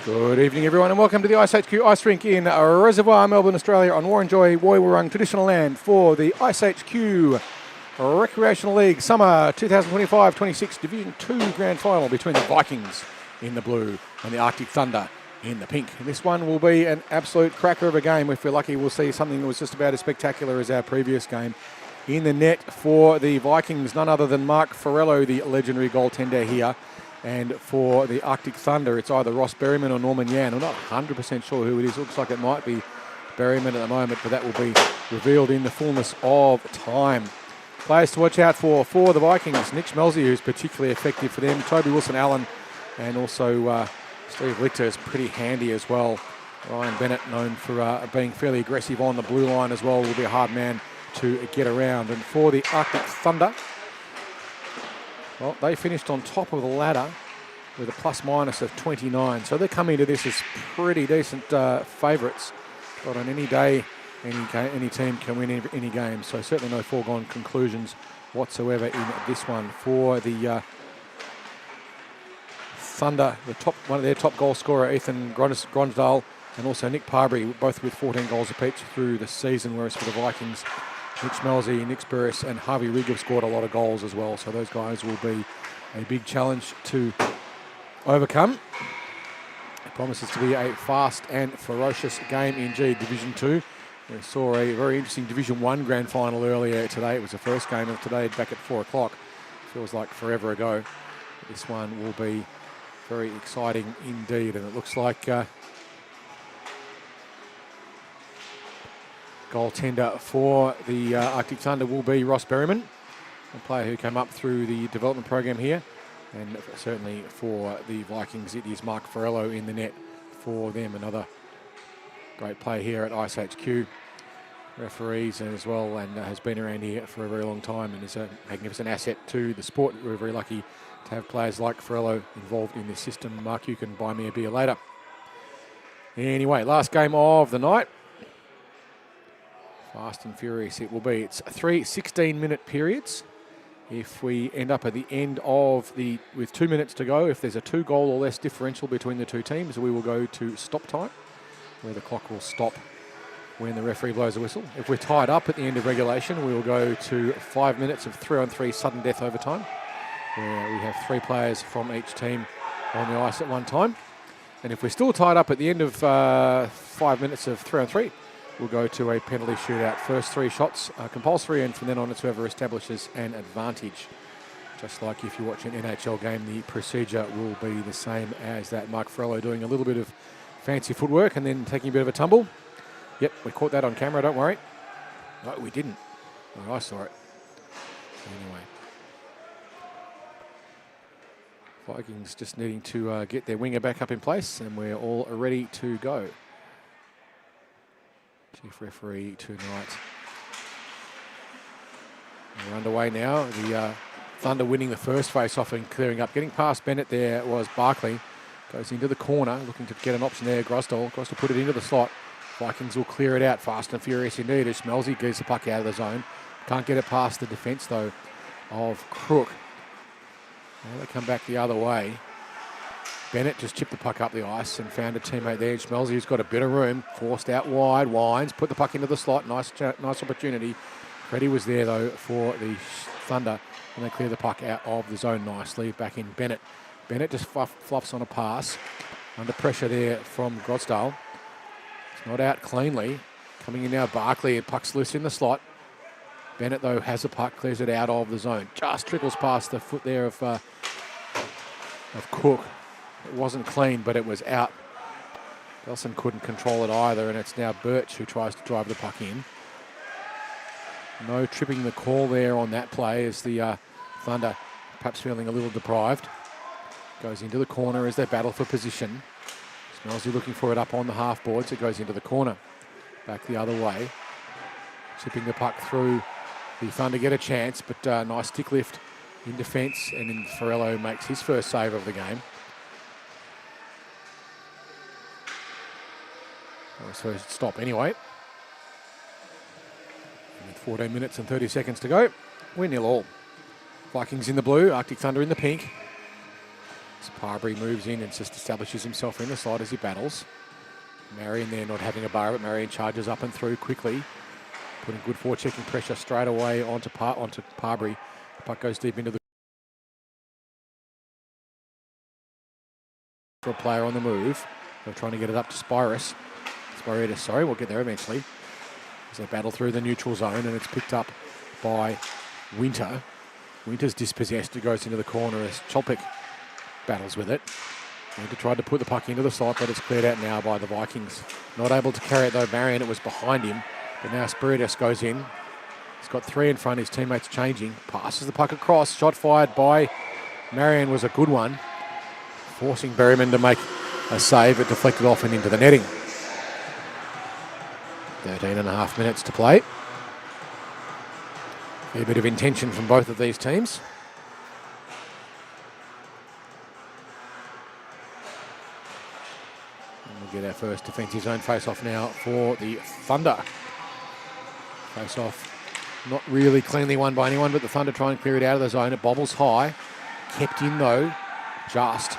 Good evening, everyone, and welcome to the iceHQ Ice Rink in Reservoir, Melbourne, Australia, on Warranjoy Woiwurrung traditional land for the iceHQ Recreational League Summer 2025-26 Division 2 Grand Final between the Vikings in the blue and the Arctic Thunder in the pink. And this one will be an absolute cracker of a game. If we're lucky, we'll see something that was just about as spectacular as our previous game. In the net for the Vikings, none other than Mark Farello, the legendary goaltender here. And for the Arctic Thunder, it's either Ross Berryman or Norman Yan. I'm not 100% sure who it is. Looks like it might be Berryman at the moment, but that will be revealed in the fullness of time. Players to watch out for the Vikings. Nick Schmelzy, who's particularly effective for them. Toby Wilson-Allen, and also Steve Lichter is pretty handy as well. Ryan Bennett, known for being fairly aggressive on the blue line as well, will be a hard man to get around. And for the Arctic Thunder, well, they finished on top of the ladder with a plus-minus of 29. So they're coming to this as pretty decent favourites. But on any day, any team can win any game. So certainly no foregone conclusions whatsoever in this one. For the Thunder, one of their top goal scorer, Ethan Gronsdal, and also Nick Parbury, both with 14 goals apiece through the season, whereas for the Vikings, Nick Schmelzy, Nick Spurris and Harvey Rigg have scored a lot of goals as well. So those guys will be a big challenge to overcome. It promises to be a fast and ferocious game indeed. Division 2. We saw a very interesting Division 1 grand final earlier today. It was the first game of today back at 4 o'clock. Feels like forever ago. This one will be very exciting indeed. And it looks like goaltender for the Arctic Thunder will be Ross Berryman, a player who came up through the development program here. And certainly for the Vikings, it is Mark Farello in the net for them. Another great player here at iceHQ. Referees as well, and has been around here for a very long time and is a magnificent asset to the sport. We're very lucky to have players like Farello involved in this system. Mark, you can buy me a beer later. Anyway, last game of the night. Fast and furious it will be. It's 3 16-minute periods. If we end up at the end of with 2 minutes to go, if there's a 2-goal or less differential between the two teams, we will go to stop time, where the clock will stop when the referee blows a whistle. If we're tied up at the end of regulation, we will go to 5 minutes of 3-on-3 sudden death overtime, where we have 3 players from each team on the ice at one time. And if we're still tied up at the end of 5 minutes of 3-on-3, we'll go to a penalty shootout. First 3 shots are compulsory, and from then on it's whoever establishes an advantage. Just like if you watch an NHL game, the procedure will be the same as that. Mark Farello doing a little bit of fancy footwork and then taking a bit of a tumble. Yep, we caught that on camera, don't worry. No, we didn't. Oh, I saw it. Anyway. Vikings just needing to get their winger back up in place, and we're all ready to go. Chief referee tonight. We're underway now. The Thunder winning the first face-off and clearing up. Getting past Bennett there was Barkley. Goes into the corner, looking to get an option there. Grosdal put it into the slot. Vikings will clear it out fast and furious indeed as Schmelzy gets the puck out of the zone. Can't get it past the defence, though, of Crook. Now they come back the other way. Bennett just chipped the puck up the ice and found a teammate there. Schmelzy's got a bit of room, forced out wide, winds, put the puck into the slot. Nice opportunity. Freddie was there, though, for the Thunder, and they clear the puck out of the zone nicely. Back in Bennett. Bennett just fluffs on a pass. Under pressure there from Grosdal. It's not out cleanly. Coming in now, Barkley, and puck's loose in the slot. Bennett, though, has the puck, clears it out of the zone. Just trickles past the foot there of Cook. It wasn't clean, but it was out. Belson couldn't control it either, and it's now Birch who tries to drive the puck in. No tripping the call there on that play as the Thunder, perhaps feeling a little deprived. Goes into the corner as they battle for position. Schmelzy looking for it up on the half boards. It goes into the corner. Back the other way. Chipping the puck through. The Thunder get a chance, but nice stick lift in defence, and then Farello makes his first save of the game. So stop anyway. With 14 minutes and 30 seconds to go, we're 0-0. Vikings in the blue, Arctic Thunder in the pink. So Parbury moves in and just establishes himself in the slot as he battles. Marion there not having a bar, but Marion charges up and through quickly, putting good forechecking pressure straight away onto Parbury. The puck goes deep into the for a player on the move. They're trying to get it up to Spyridis. Sorry, we'll get there eventually. As they battle through the neutral zone, and it's picked up by Winter. Winter's dispossessed. It goes into the corner as Cholpick battles with it. Winter tried to put the puck into the slot, but it's cleared out now by the Vikings. Not able to carry it though, Marion. It was behind him. But now Spyridis goes in. He's got three in front. His teammates changing. Passes the puck across. Shot fired by Marion was a good one. Forcing Berryman to make a save. It deflected off and into the netting. 13.5 minutes to play. A bit of intention from both of these teams. And we'll get our first defensive zone face-off now for the Thunder. Face-off not really cleanly won by anyone, but the Thunder try and clear it out of the zone. It bobbles high. Kept in though, just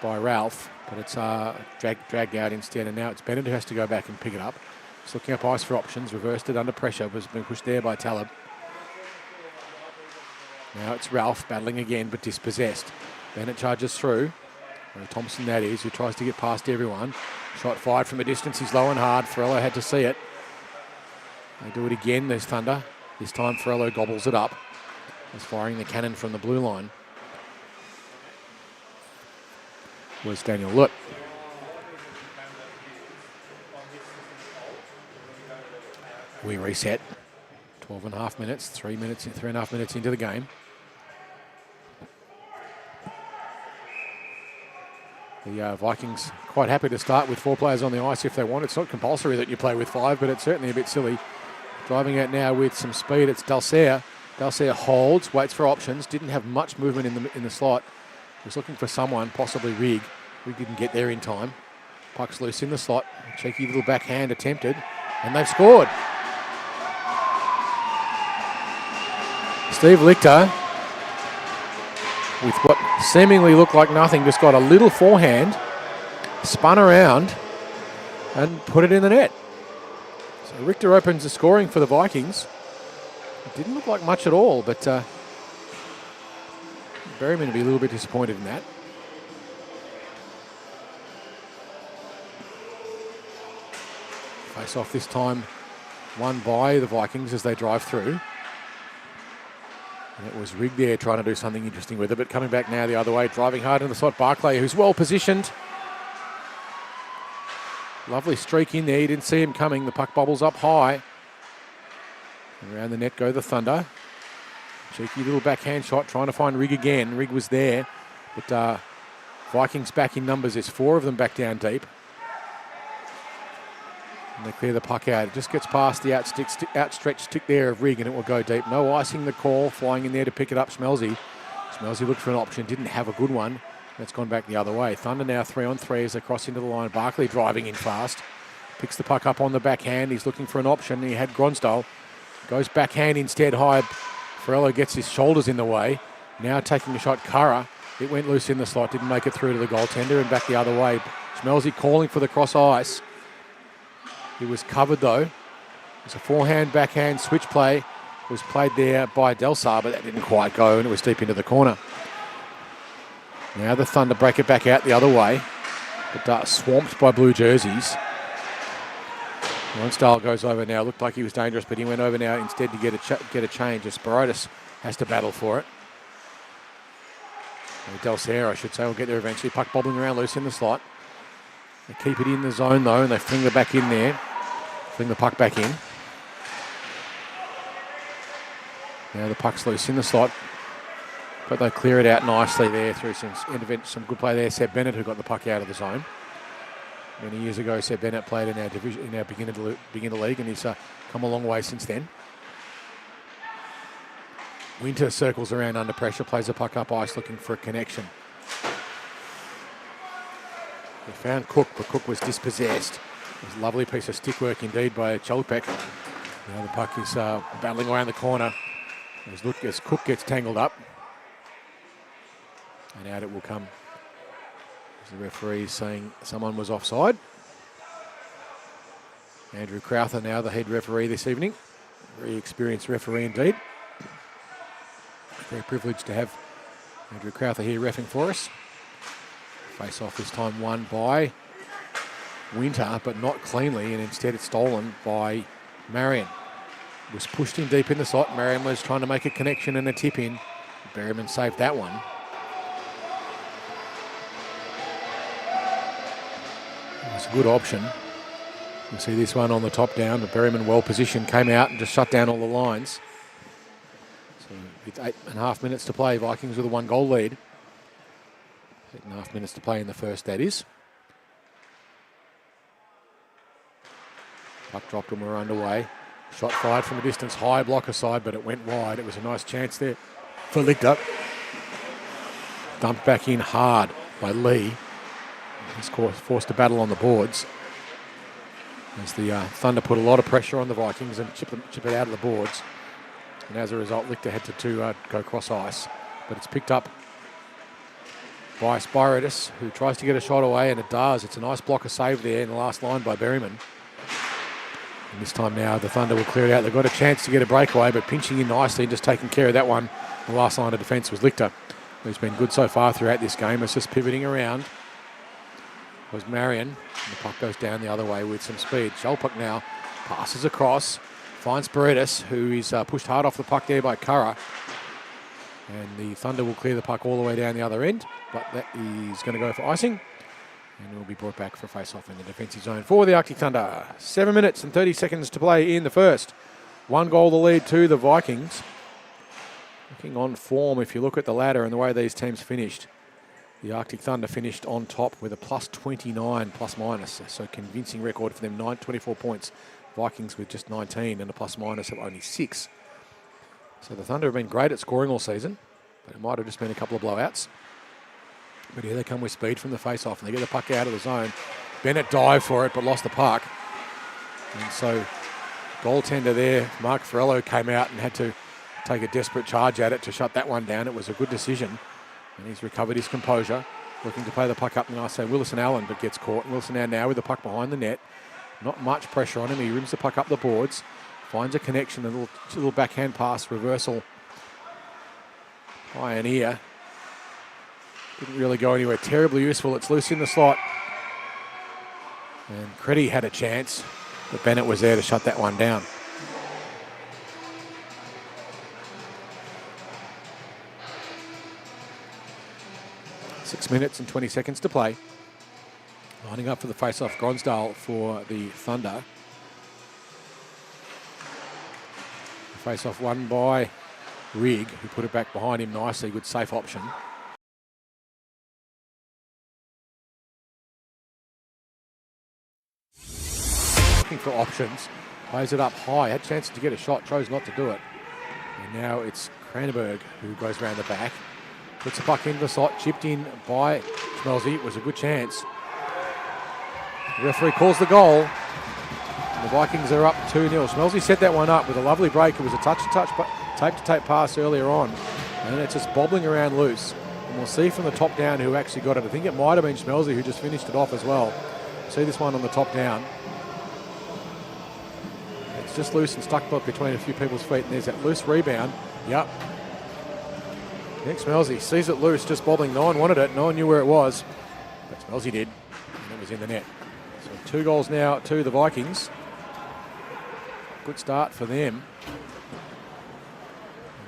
by Ralph, but it's dragged out instead, and now it's Bennett who has to go back and pick it up. He's looking up ice for options, reversed it under pressure, was being pushed there by Talib. Now it's Ralph battling again, but dispossessed. Bennett charges through. Thompson that is, who tries to get past everyone. Shot fired from a distance, he's low and hard. Ferrello had to see it. They do it again, there's Thunder. This time Ferrello gobbles it up. He's firing the cannon from the blue line. Was Daniel Lutt. We reset. 12.5 minutes, 3.5 minutes into the game. The Vikings quite happy to start with 4 players on the ice if they want. It's not compulsory that you play with 5, but it's certainly a bit silly. Driving out now with some speed, it's Dalsair. Dalsair holds, waits for options, didn't have much movement in the slot. Was looking for someone, possibly Rig. Rig didn't get there in time. Puck's loose in the slot. A cheeky little backhand attempted, and they've scored. Steve Lichter, with what seemingly looked like nothing, just got a little forehand, spun around, and put it in the net. So Richter opens the scoring for the Vikings. It didn't look like much at all, but Berryman would be a little bit disappointed in that. Face off this time won by the Vikings as they drive through. And it was Rig there trying to do something interesting with it, but coming back now the other way, driving hard in the slot. Barclay, who's well positioned. Lovely streak in there. You didn't see him coming. The puck bobbles up high. And around the net go the Thunder. Cheeky little backhand shot, trying to find Rig again. Rig was there, but Vikings back in numbers. There's 4 of them back down deep. And they clear the puck out. It just gets past the outstretched stick there of Rig, and it will go deep. No icing the call, flying in there to pick it up, Smelzy. Smelzy looked for an option, didn't have a good one. That's gone back the other way. Thunder now 3-on-3 as they cross into the line. Barkley driving in fast. Picks the puck up on the backhand. He's looking for an option. He had Gronsdale. Goes backhand instead high. Ferrello gets his shoulders in the way. Now taking a shot, Curra. It went loose in the slot, didn't make it through to the goaltender, and back the other way. Smelzy calling for the cross ice. He was covered though. It was a forehand, backhand switch play. It was played there by Delsar, but that didn't quite go, and it was deep into the corner. Now the Thunder break it back out the other way, but swamped by blue jerseys. Lonsdale goes over now. Looked like he was dangerous, but he went over now instead to get a change. As Spyridis has to battle for it. Dalsair, I should say, will get there eventually. Puck bobbling around loose in the slot. They keep it in the zone though, and they fling the back in there. Fling the puck back in. Now the puck's loose in the slot, but they clear it out nicely there through some good play there. Seb Bennett, who got the puck out of the zone. Many years ago, Seb Bennett played in our division, in our beginner league, and he's come a long way since then. Winter circles around under pressure, plays the puck up ice, looking for a connection. They found Cook, but Cook was dispossessed. It was a lovely piece of stick work indeed by Cholpek. Now the puck is battling around the corner as Cook gets tangled up. And out it will come. The referee saying someone was offside. Andrew Crowther now the head referee this evening. Very experienced referee indeed. Very privileged to have Andrew Crowther here reffing for us. Face off this time won by Winter, but not cleanly, and instead it's stolen by Marion. Was pushed in deep in the slot. Marion was trying to make a connection and a tip in. Berryman saved that one. It's a good option. You see this one on the top down, but Berryman well positioned, came out and just shut down all the lines. So with 8.5 minutes to play, Vikings with a 1-goal lead. 8.5 minutes to play in the first, that is. Puck dropped and we're underway. Shot fired from a distance, high blocker side, but it went wide. It was a nice chance there for Lichter. Dumped back in hard by Lee. He's forced to battle on the boards. As the Thunder put a lot of pressure on the Vikings and chip it out of the boards. And as a result, Lichter had to go cross ice. But it's picked up by Spyridis, who tries to get a shot away, and it does. It's a nice blocker save there in the last line by Berryman. And this time now, the Thunder will clear it out. They've got a chance to get a breakaway, but pinching in nicely and just taking care of that one. The last line of defence was Lichter, who's been good so far throughout this game. It's just pivoting around. Was Marion, and the puck goes down the other way with some speed. Shelpuck now passes across, finds Spyridis, who is pushed hard off the puck there by Curra. And the Thunder will clear the puck all the way down the other end, but that is going to go for icing. And it will be brought back for a face-off in the defensive zone for the Arctic Thunder. 7 minutes and 30 seconds to play in the first. 1 goal the lead to the Vikings. Looking on form, if you look at the ladder and the way these teams finished, the Arctic Thunder finished on top with a plus 29 plus minus. So convincing record for them, 24 points. Vikings with just 19 and a plus minus of only 6. So the Thunder have been great at scoring all season, but it might have just been a couple of blowouts. But here they come with speed from the face-off, and they get the puck out of the zone. Bennett dived for it, but lost the puck. And so goaltender there, Mark Ferrello, came out and had to take a desperate charge at it to shut that one down. It was a good decision. And he's recovered his composure, looking to play the puck up. And I say Willison Allen, but gets caught. And Willison now with the puck behind the net. Not much pressure on him. He rims the puck up the boards, finds a connection, a little backhand pass, reversal. Pioneer. Didn't really go anywhere. Terribly useful. It's loose in the slot. And Creddy had a chance, but Bennett was there to shut that one down. Six minutes and 20 seconds to play. Lining up for the face-off, Gronsdale for the Thunder. The face-off won by Rigg, who put it back behind him nicely. Good safe option. Looking for options. Plays it up high. Had chances to get a shot. Chose not to do it. And now it's Cranberg who goes around the back. Puts the puck into the slot, chipped in by Schmelzy. It was a good chance. The referee calls the goal. And the Vikings are up 2-0. Schmelzy set that one up with a lovely break. It was a touch-to-touch, but tape-to-tape pass earlier on. And then it's just bobbling around loose. And we'll see from the top down who actually got it. I think it might have been Schmelzy who just finished it off as well. See this one on the top down. It's just loose and stuck between a few people's feet. And there's that loose rebound. Yep. Nick Schmelzy sees it loose, just bobbling. No one wanted it. No one knew where it was. But Schmelzy did. And it was in the net. So 2 goals now to the Vikings. Good start for them.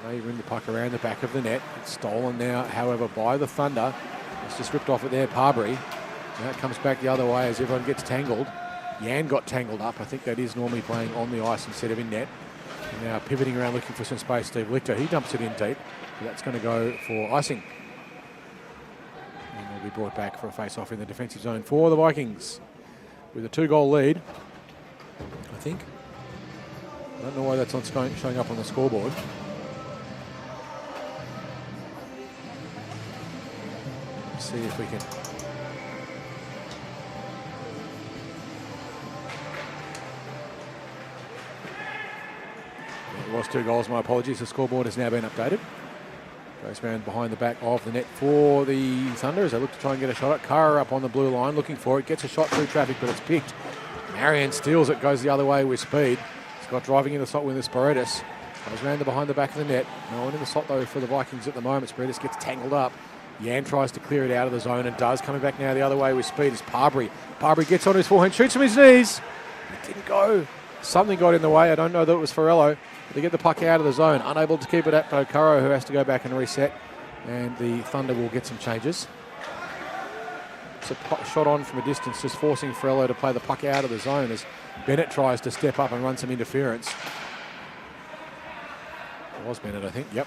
And they ring the puck around the back of the net. It's stolen now, however, by the Thunder. It's just ripped off it there, Parbury. Now it comes back the other way as everyone gets tangled. Yan got tangled up. I think that is normally playing on the ice instead of in net. And now pivoting around looking for some space, Steve Lichter. He dumps it in deep. That's going to go for icing. And they'll be brought back for a face-off in the defensive zone for the Vikings. With a 2-goal lead, I think. I don't know why that's not showing up on the scoreboard. Let's see if we can... It was 2 goals, my apologies. The scoreboard has now been updated. Goes round behind the back of the net for the Thunder as they look to try and get a shot at Kara up on the blue line, looking for it. Gets a shot through traffic, but it's picked. Marion steals it, goes the other way with speed. Scott driving in the slot with the Spiridis. Goes round behind the back of the net. No one in the slot though for the Vikings at the moment. Spiridis gets tangled up. Yan tries to clear it out of the zone and does. Coming back now the other way with speed is Parbury. Parbury gets on his forehand, shoots from his knees. It didn't go. Something got in the way. I don't know that it was Farello. They get the puck out of the zone. Unable to keep it at Okaro, who has to go back and reset. And the Thunder will get some changes. It's a shot on from a distance, just forcing Farello to play the puck out of the zone as Bennett tries to step up and run some interference. It was Bennett, I think. Yep.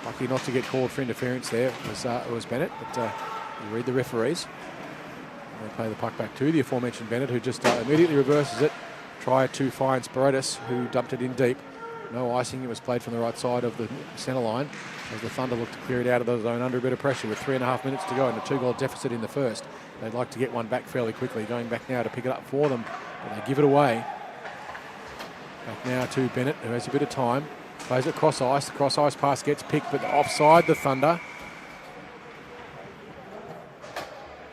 Lucky not to get called for interference there. It was Bennett, but you read the referees. They play the puck back to the aforementioned Bennett, who just immediately reverses it. Try to find Spiridis, who dumped it in deep. No icing. It was played from the right side of the centre line as the Thunder look to clear it out of the zone under a bit of pressure with 3.5 minutes to go and a 2-goal deficit in the first. They'd like to get one back fairly quickly. Going back now to pick it up for them, but they give it away. Back now to Bennett, who has a bit of time. Plays it cross ice. The cross ice pass gets picked, but offside the Thunder.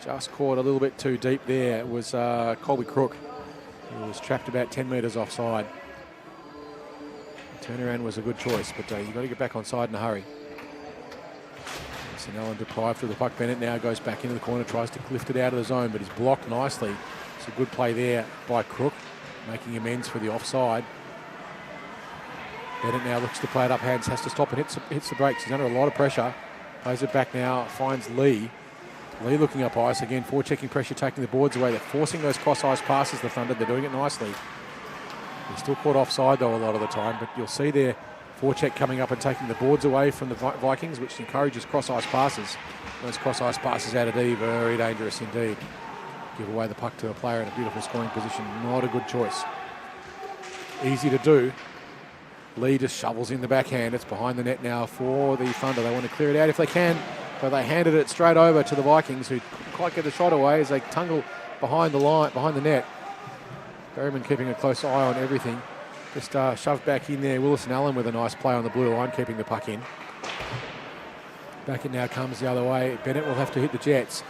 Just caught a little bit too deep there. It was Colby Crook, who was trapped about 10 metres offside. The turnaround was a good choice, but you've got to get back on side in a hurry. St. Allen deprived of the puck. Bennett now goes back into the corner, tries to lift it out of the zone, but he's blocked nicely. It's a good play there by Crook, making amends for the offside. Bennett now looks to play it up hands, has to stop and hits the brakes. He's under a lot of pressure. Plays it back now, finds Lee. Lee looking up ice again, forechecking pressure, taking the boards away. They're forcing those cross-ice passes, the Thunder. They're doing it nicely. They're still caught offside, though, a lot of the time. But you'll see their forecheck coming up and taking the boards away from the Vikings, which encourages cross-ice passes. Those cross-ice passes out of D, very dangerous indeed. Give away the puck to a player in a beautiful scoring position. Not a good choice. Easy to do. Lee just shovels in the backhand. It's behind the net now for the Thunder. They want to clear it out if they can. But they handed it straight over to the Vikings, who couldn't quite get the shot away as they tungle behind the line, behind the net. Berryman keeping a close eye on everything. Just shoved back in there. Wilson Allen with a nice play on the blue line, keeping the puck in. Back it now comes the other way. Bennett will have to hit the Jets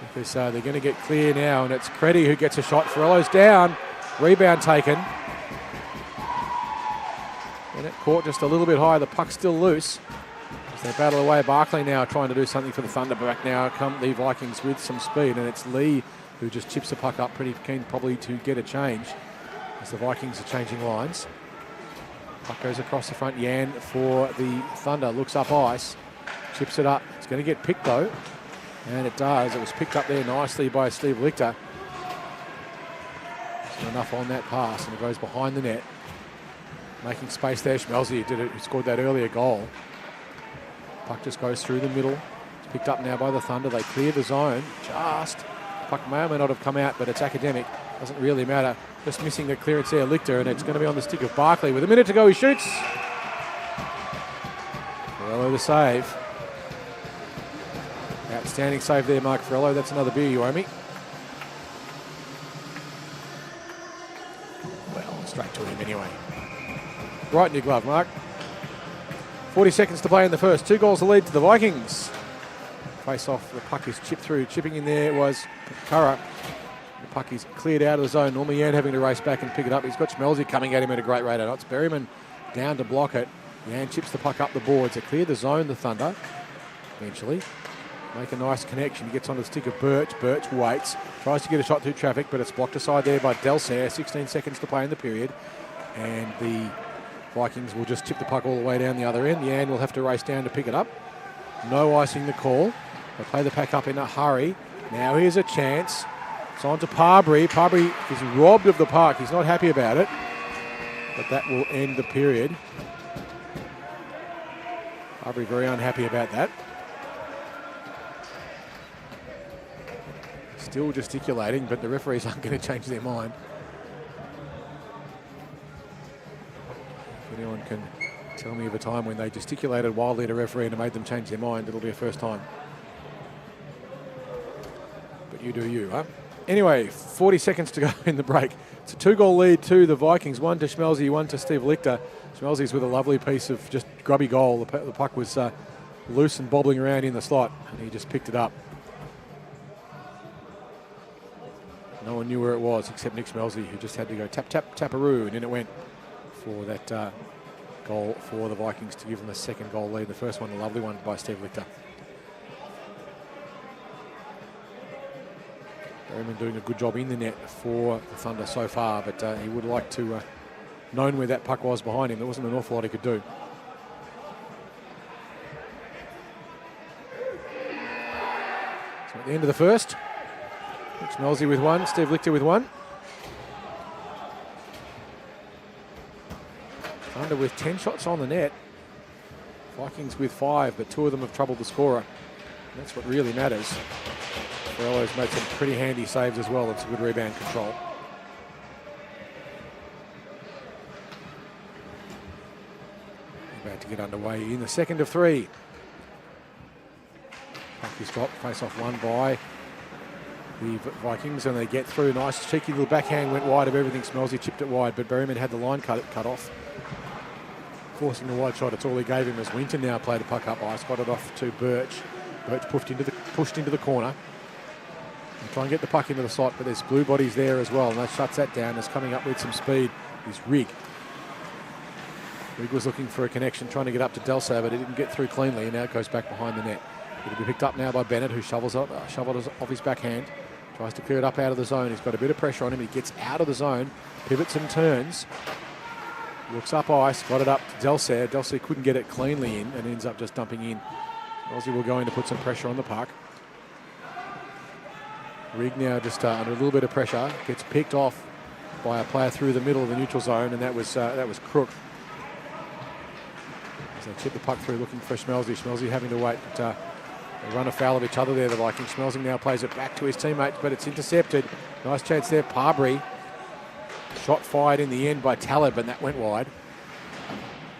because they're going to get clear now, and it's Creddy who gets a shot. Farello's down. Rebound taken. Bennett caught just a little bit high. The puck's still loose. They battle away. Barclay now trying to do something for the Thunder. Back now come the Vikings with some speed, and it's Lee who just chips the puck up, pretty keen probably to get a change as the Vikings are changing lines. Puck goes across the front. Yan for the Thunder looks up ice, chips it up. It's going to get picked though, and it does. It was picked up there nicely by Steve Lichter. There's enough on that pass, and it goes behind the net, making space there. Schmelzy did it. He scored that earlier goal. Puck just goes through the middle. It's picked up now by the Thunder. They clear the zone. Puck may or may not have come out, but it's academic. Doesn't really matter. Just missing the clearance there, Lichter, and it's going to be on the stick of Barclay. With a minute to go, he shoots. Farello the save. Outstanding save there, Mark Farello. That's another beer you owe me. Well, straight to him anyway. Right in your glove, Mark. 40 seconds to play in the first. 2 goals to lead to the Vikings. Face off, the puck is chipped through. Chipping in there was Curra. The puck is cleared out of the zone. Normally Yan having to race back and pick it up. He's got Schmelzy coming at him at a great rate. It's Berryman down to block it. Yan chips the puck up the boards. They clear the zone, the Thunder. Eventually. Make a nice connection. He gets on the stick of Birch. Birch waits. Tries to get a shot through traffic, but it's blocked aside there by Delsair. 16 seconds to play in the period. And the Vikings will just tip the puck all the way down the other end. Yan will have to race down to pick it up. No icing the call. They play the pack up in a hurry. Now here's a chance. It's on to Parbury. Parbury is robbed of the puck. He's not happy about it. But that will end the period. Parbury very unhappy about that. Still gesticulating, but the referees aren't going to change their mind. If anyone can tell me of a time when they gesticulated wildly at a referee and it made them change their mind, it'll be a first time. But you do you, huh? Anyway, 40 seconds to go in the break. It's a 2-goal lead to the Vikings, one to Schmelzy, one to Steve Lichter. Schmelzy's with a lovely piece of just grubby goal. The puck was loose and bobbling around in the slot, and he just picked it up. No one knew where it was except Nick Schmelzy, who just had to go tap, tap, taparoo, and in it went for that goal for the Vikings to give them a 2nd goal lead. The first one, a lovely one by Steve Lichter. Berryman doing a good job in the net for the Thunder so far, but he would like to known where that puck was behind him. There wasn't an awful lot he could do. So at the end of the first, Nick Schmelzy with one, Steve Lichter with one. Thunder with 10 shots on the net. Vikings with 5, but 2 of them have troubled the scorer. That's what really matters. Morello's made some pretty handy saves as well and some good rebound control. About to get underway in the second of 3. Puck is dropped, face off one by the Vikings, and they get through. Nice cheeky little backhand, went wide of everything. Schmelzy chipped it wide, but Berryman had the line cut off. Forcing the wide shot, it's all he gave him as Winton now played a puck up ice, got it off to Birch. Birch pushed into the corner. And try and get the puck into the slot, but there's blue bodies there as well, and that shuts that down. Is coming up with some speed is Rigg. Rigg was looking for a connection, trying to get up to Delsa, but it didn't get through cleanly, and now it goes back behind the net. It'll be picked up now by Bennett, who shoveled off his backhand. Tries to clear it up out of the zone. He's got a bit of pressure on him. He gets out of the zone, pivots and turns. Looks up ice, got it up to Delsa. Delsa couldn't get it cleanly in and ends up just dumping in. Aussie will go in to put some pressure on the puck. Rigg now just under a little bit of pressure, gets picked off by a player through the middle of the neutral zone, and that was Crook. As they chip the puck through, looking for Schmelzy. Schmelzy having to wait, but they run afoul of each other there, the Vikings. Schmelzy now plays it back to his teammates, but it's intercepted. Nice chance there, Parbury. Shot fired in the end by Talib, and that went wide.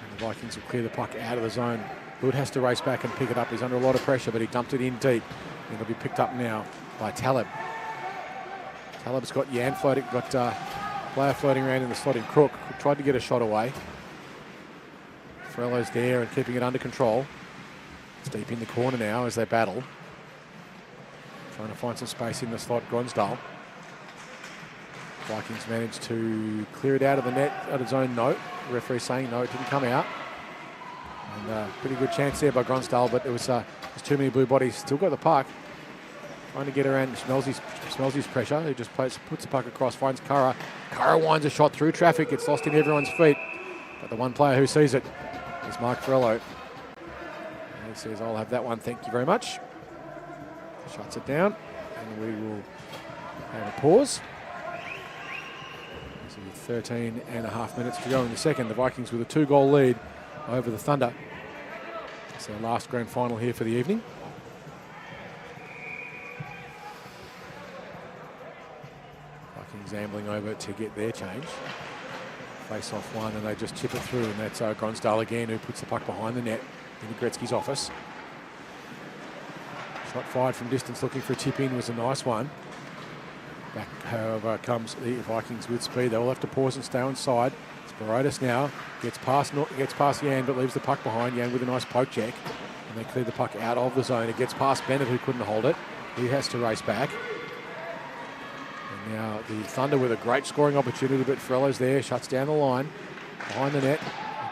And the Vikings will clear the puck out of the zone. Wood has to race back and pick it up. He's under a lot of pressure, but he dumped it in deep. And it'll be picked up now by Talib. Talib's got Yan floating, got player floating around in the slot in Crook. Tried to get a shot away. Frello's there and keeping it under control. It's deep in the corner now as they battle. Trying to find some space in the slot, Gronsdale. Vikings managed to clear it out of the net at its own note. The referee saying no, it didn't come out. And pretty good chance there by Gronsdale, but it was there's too many blue bodies. Still got the puck. Trying to get around Schmelzy's pressure. He just puts the puck across, finds Curra. Curra winds a shot through traffic. It's lost in everyone's feet. But the one player who sees it is Mark Frello. And he says, I'll have that one, thank you very much. Shuts it down, and we will have a pause. 13 and a half minutes to go in the second. The Vikings with a 2-goal lead over the Thunder. It's their last grand final here for the evening. Vikings ambling over to get their change. Face off one, and they just chip it through, and that's Gronsdale again, who puts the puck behind the net in Gretzky's office. Shot fired from distance, looking for a tip in, was a nice one. Back, however, comes the Vikings with speed. They'll have to pause and stay on side. Spirotis now gets past Yan, but leaves the puck behind. Yan with a nice poke check, and they clear the puck out of the zone. It gets past Bennett, who couldn't hold it. He has to race back. And now the Thunder with a great scoring opportunity, but Frello's there, shuts down the line behind the net,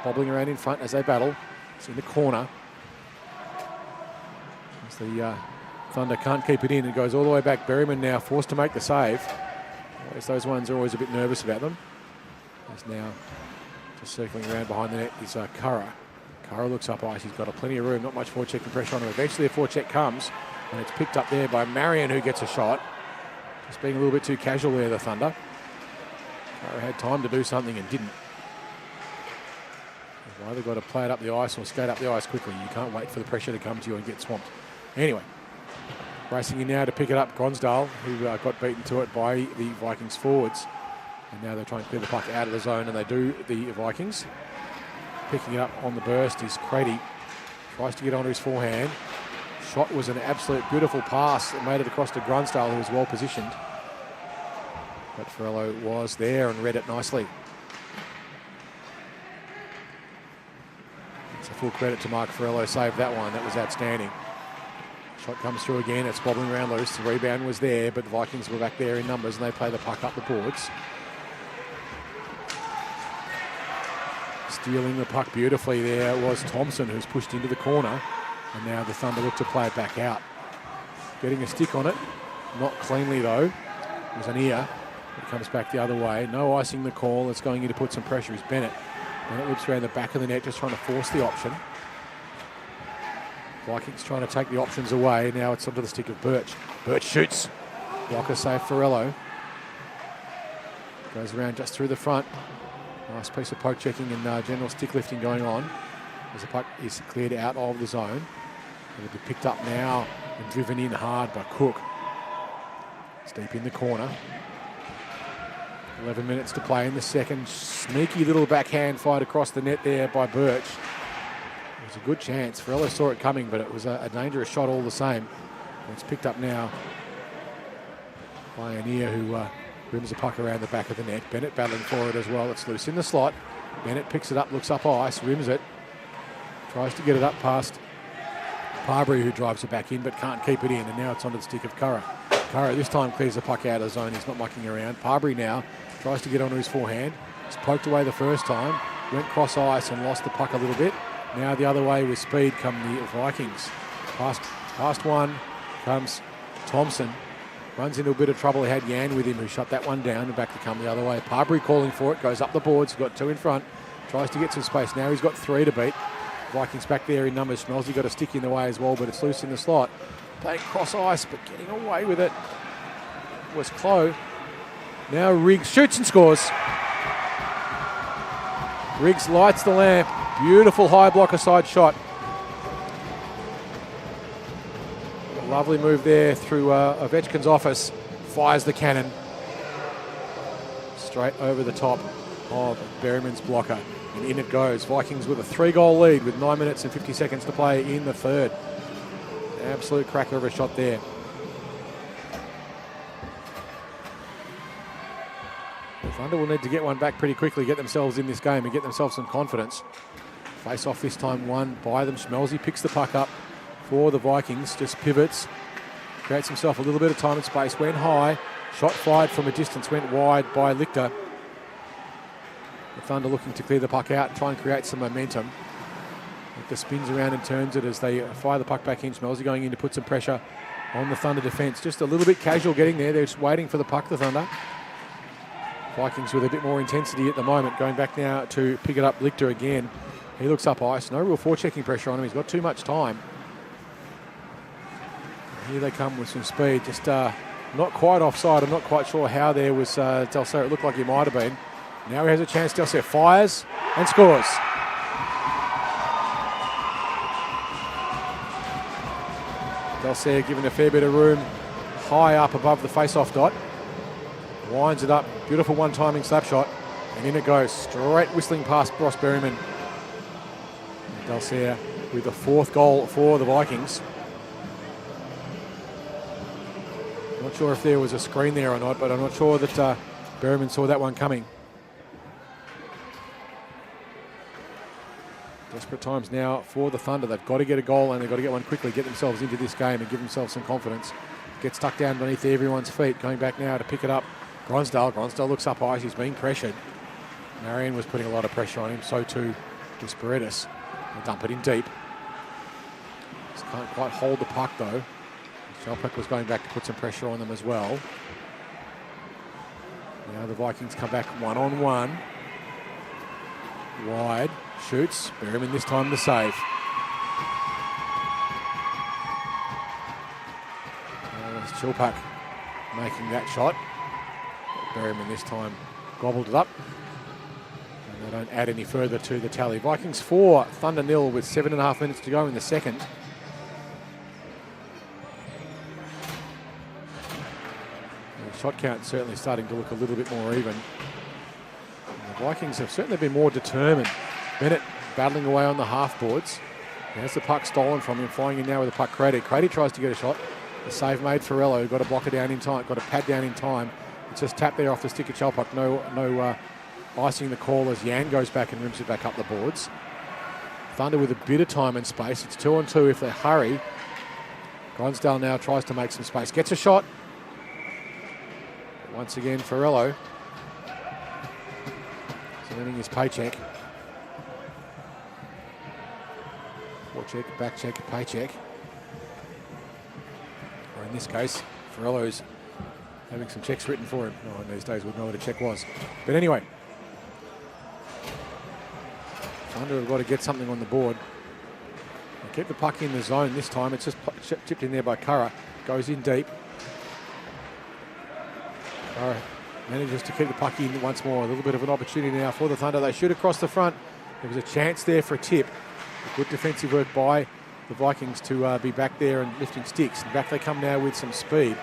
bobbling around in front as they battle. It's in the corner. As the Thunder can't keep it in. It goes all the way back. Berryman now forced to make the save. Always, those ones are always a bit nervous about them. He's now just circling around behind the net is Curra. Curra looks up ice. He's got plenty of room. Not much forechecking pressure on him. Eventually a forecheck comes, and it's picked up there by Marion, who gets a shot. Just being a little bit too casual there, the Thunder. Curra had time to do something and didn't. You've either got to play it up the ice or skate up the ice quickly. You can't wait for the pressure to come to you and get swamped. Anyway. Racing in now to pick it up, Gronsdale, who got beaten to it by the Vikings forwards. And now they're trying to clear the puck out of the zone, and they do, the Vikings. Picking it up on the burst is Crady. Tries to get onto his forehand. Shot was an absolute beautiful pass that made it across to Gronsdale, who was well positioned. But Ferrello was there and read it nicely. It's a full credit to Mark Ferrello, saved that one. That was outstanding. Shot comes through again. It's bobbling around loose. The rebound was there, but the Vikings were back there in numbers and they play the puck up the boards. Stealing the puck beautifully there was Thompson, who's pushed into the corner. And now the Thunder look to play it back out. Getting a stick on it. Not cleanly though. There's an ear. It comes back the other way. No icing the call. It's going in to put some pressure is Bennett. Bennett whips around the back of the net, just trying to force the option. Vikings trying to take the options away. Now it's onto the stick of Birch. Birch shoots. Blocker save Ferrello. Goes around just through the front. Nice piece of poke checking and general stick lifting going on as the puck is cleared out of the zone. It'll be picked up now and driven in hard by Cook. It's deep in the corner. 11 minutes to play in the second. Sneaky little backhand fight across the net there by Birch. It was a good chance. Ferrello saw it coming, but it was a dangerous shot all the same. And it's picked up now by an ear who rims the puck around the back of the net. Bennett battling for it as well. It's loose in the slot. Bennett picks it up, looks up ice, rims it. Tries to get it up past Parbury, who drives it back in, but can't keep it in. And now it's onto the stick of Curra. Curra this time clears the puck out of the zone. He's not mucking around. Parbury now tries to get onto his forehand. He's poked away the first time. Went cross ice and lost the puck a little bit. Now the other way with speed come the Vikings. Past one comes Thompson. Runs into a bit of trouble. He had Yan with him, who shut that one down and back to come the other way. Parbury calling for it. Goes up the boards. Got two in front. Tries to get some space. Now he's got three to beat. Vikings back there in numbers. Schmelzy got a stick in the way as well, but it's loose in the slot. Playing cross ice, but getting away with it was Clough. Now Riggs shoots and scores. Riggs lights the lamp. Beautiful high blocker side shot. A lovely move there through Ovechkin's office. Fires the cannon. Straight over the top of Berryman's blocker. And in it goes. Vikings with a 3-goal lead with 9 minutes and 50 seconds to play in the third. Absolute cracker of a shot there. The Thunder will need to get one back pretty quickly, get themselves in this game and get themselves some confidence. Face off this time won by them. Schmelzy picks the puck up for the Vikings, just pivots, creates himself a little bit of time and space, went high, shot fired from a distance, went wide by Lichter. The Thunder looking to clear the puck out, try and create some momentum. Lichter spins around and turns it as they fire the puck back in. Schmelzy going in to put some pressure on the Thunder defence. Just a little bit casual getting there. They're just waiting for the puck, the Thunder. Vikings with a bit more intensity at the moment. Going back now to pick it up, Lichter again. He looks up ice. No real forechecking pressure on him. He's got too much time. And here they come with some speed. Just not quite offside. I'm not quite sure how there was Delcer. It looked like he might have been. Now he has a chance. Delcer fires and scores. Delcer given a fair bit of room high up above the face-off dot. Winds it up. Beautiful one-timing slap shot. And in it goes. Straight whistling past Ross Berryman. Delcer with the 4th goal for the Vikings. Not sure if there was a screen there or not, but I'm not sure that Berryman saw that one coming. Desperate times now for the Thunder. They've got to get a goal and they've got to get one quickly, get themselves into this game and give themselves some confidence. Gets tucked down beneath everyone's feet. Going back now to pick it up. Gronsdale looks up ice. He's being pressured. Marion was putting a lot of pressure on him. So too Desperitus. They dump it in deep. Just can't quite hold the puck though. Shelpick was going back to put some pressure on them as well. Now the Vikings come back 1-on-1. Wide. Shoots. Berryman this time to save. Chilpack making that shot. Berryman this time gobbled it up. And they don't add any further to the tally. Vikings 4, Thunder 0 with 7.5 minutes to go in the second. The shot count certainly starting to look a little bit more even. And the Vikings have certainly been more determined. Bennett battling away on the half boards. There's the puck stolen from him, flying in now with the puck. Crady tries to get a shot. The save made Ferrello, got a blocker down in time, got a pad down in time. just tapped there off the stick of Chalpuck. No icing the call as Yan goes back and rims it back up the boards. Thunder with a bit of time and space. It's 2-on-2 if they hurry. Gronsdale now tries to make some space. Gets a shot. Once again, Farello. He's earning his paycheck. Forecheck, back check, paycheck. Or in this case, Farello's having some checks written for him. No one these days would know what a check was. But anyway, Thunder have got to get something on the board. They keep the puck in the zone this time. It's just chipped in there by Curra. Goes in deep. Curra manages to keep the puck in once more. A little bit of an opportunity now for the Thunder. They shoot across the front. There was a chance there for a tip. Good defensive work by the Vikings to be back there and lifting sticks. And back they come now with some speed.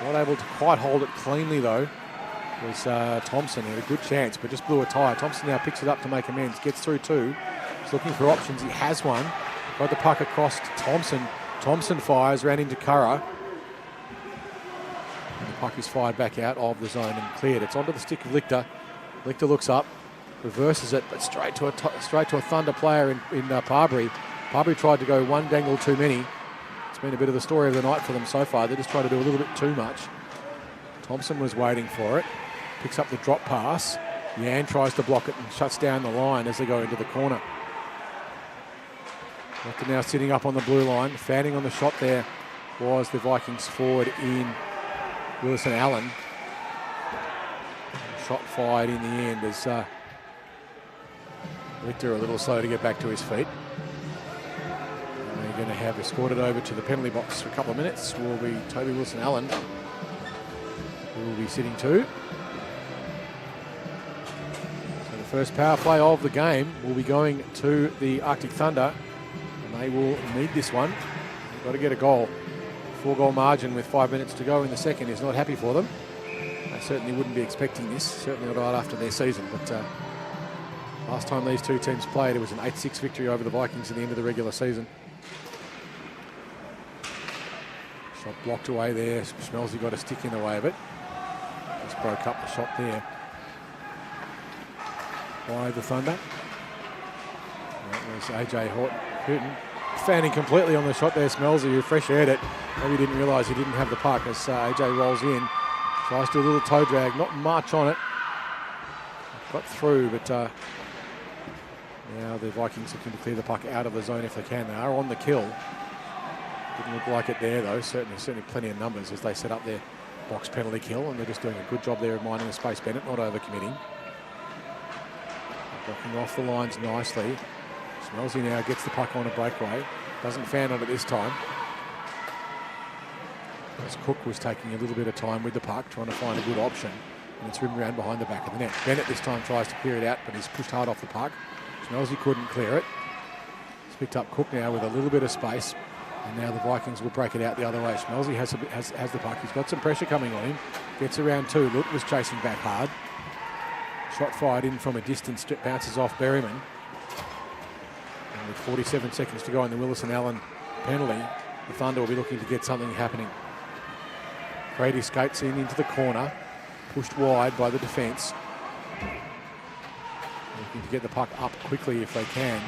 Not able to quite hold it cleanly though was Thompson. He had a good chance but just blew a tyre. Thompson now picks it up to make amends. Gets through two. He's looking for options. He has one. Got the puck across to Thompson. Thompson fires, ran into Curra. And the puck is fired back out of the zone and cleared. It's onto the stick of Lichter. Lichter looks up. Reverses it, but straight to a Thunder player in Parbury. Parbury tried to go one dangle too many. It's been a bit of the story of the night for them so far. They just tried to do a little bit too much. Thompson was waiting for it. Picks up the drop pass. Yan tries to block it and shuts down the line as they go into the corner. After now sitting up on the blue line. Fanning on the shot there was the Vikings forward in Wilson Allen. Shot fired in the end as Lichter a little slow to get back to his feet. And they're going to have escorted over to the penalty box for a couple of minutes. Will be Toby Wilson-Allen, who will be sitting too. So the first power play of the game will be going to the Arctic Thunder, and they will need this one. They've got to get a goal. 4-goal margin with 5 minutes to go in the second is not happy for them. They certainly wouldn't be expecting this, certainly not right after their season, but last time these two teams played, it was an 8-6 victory over the Vikings at the end of the regular season. Shot blocked away there. Schmelzy got a stick in the way of it. Just broke up the shot there by the Thunder. That was AJ Horton. Fanning completely on the shot there. Schmelzy, who fresh-aired it. Maybe didn't realise he didn't have the puck as AJ rolls in. Tries to do a little toe drag. Not much on it. Got through, but now the Vikings looking to clear the puck out of the zone if they can. They are on the kill. Didn't look like it there though. Certainly plenty of numbers as they set up their box penalty kill, and they're just doing a good job there of minding the space. Bennett not overcommitting. Blocking off the lines nicely. Schmelzy now gets the puck on a breakaway. Doesn't fan on it this time. As Cook was taking a little bit of time with the puck, trying to find a good option. And it's rimmed around behind the back of the net. Bennett this time tries to clear it out, but he's pushed hard off the puck. Schmelzy couldn't clear it. He's picked up Cook now with a little bit of space. And now the Vikings will break it out the other way. Schmelzy has the puck. He's got some pressure coming on him. Gets around two. Lut was chasing back hard. Shot fired in from a distance. Bounces off Berryman. And with 47 seconds to go on the Willison-Allen penalty, the Thunder will be looking to get something happening. Grady skates in into the corner. Pushed wide by the defence. Looking to get the puck up quickly if they can.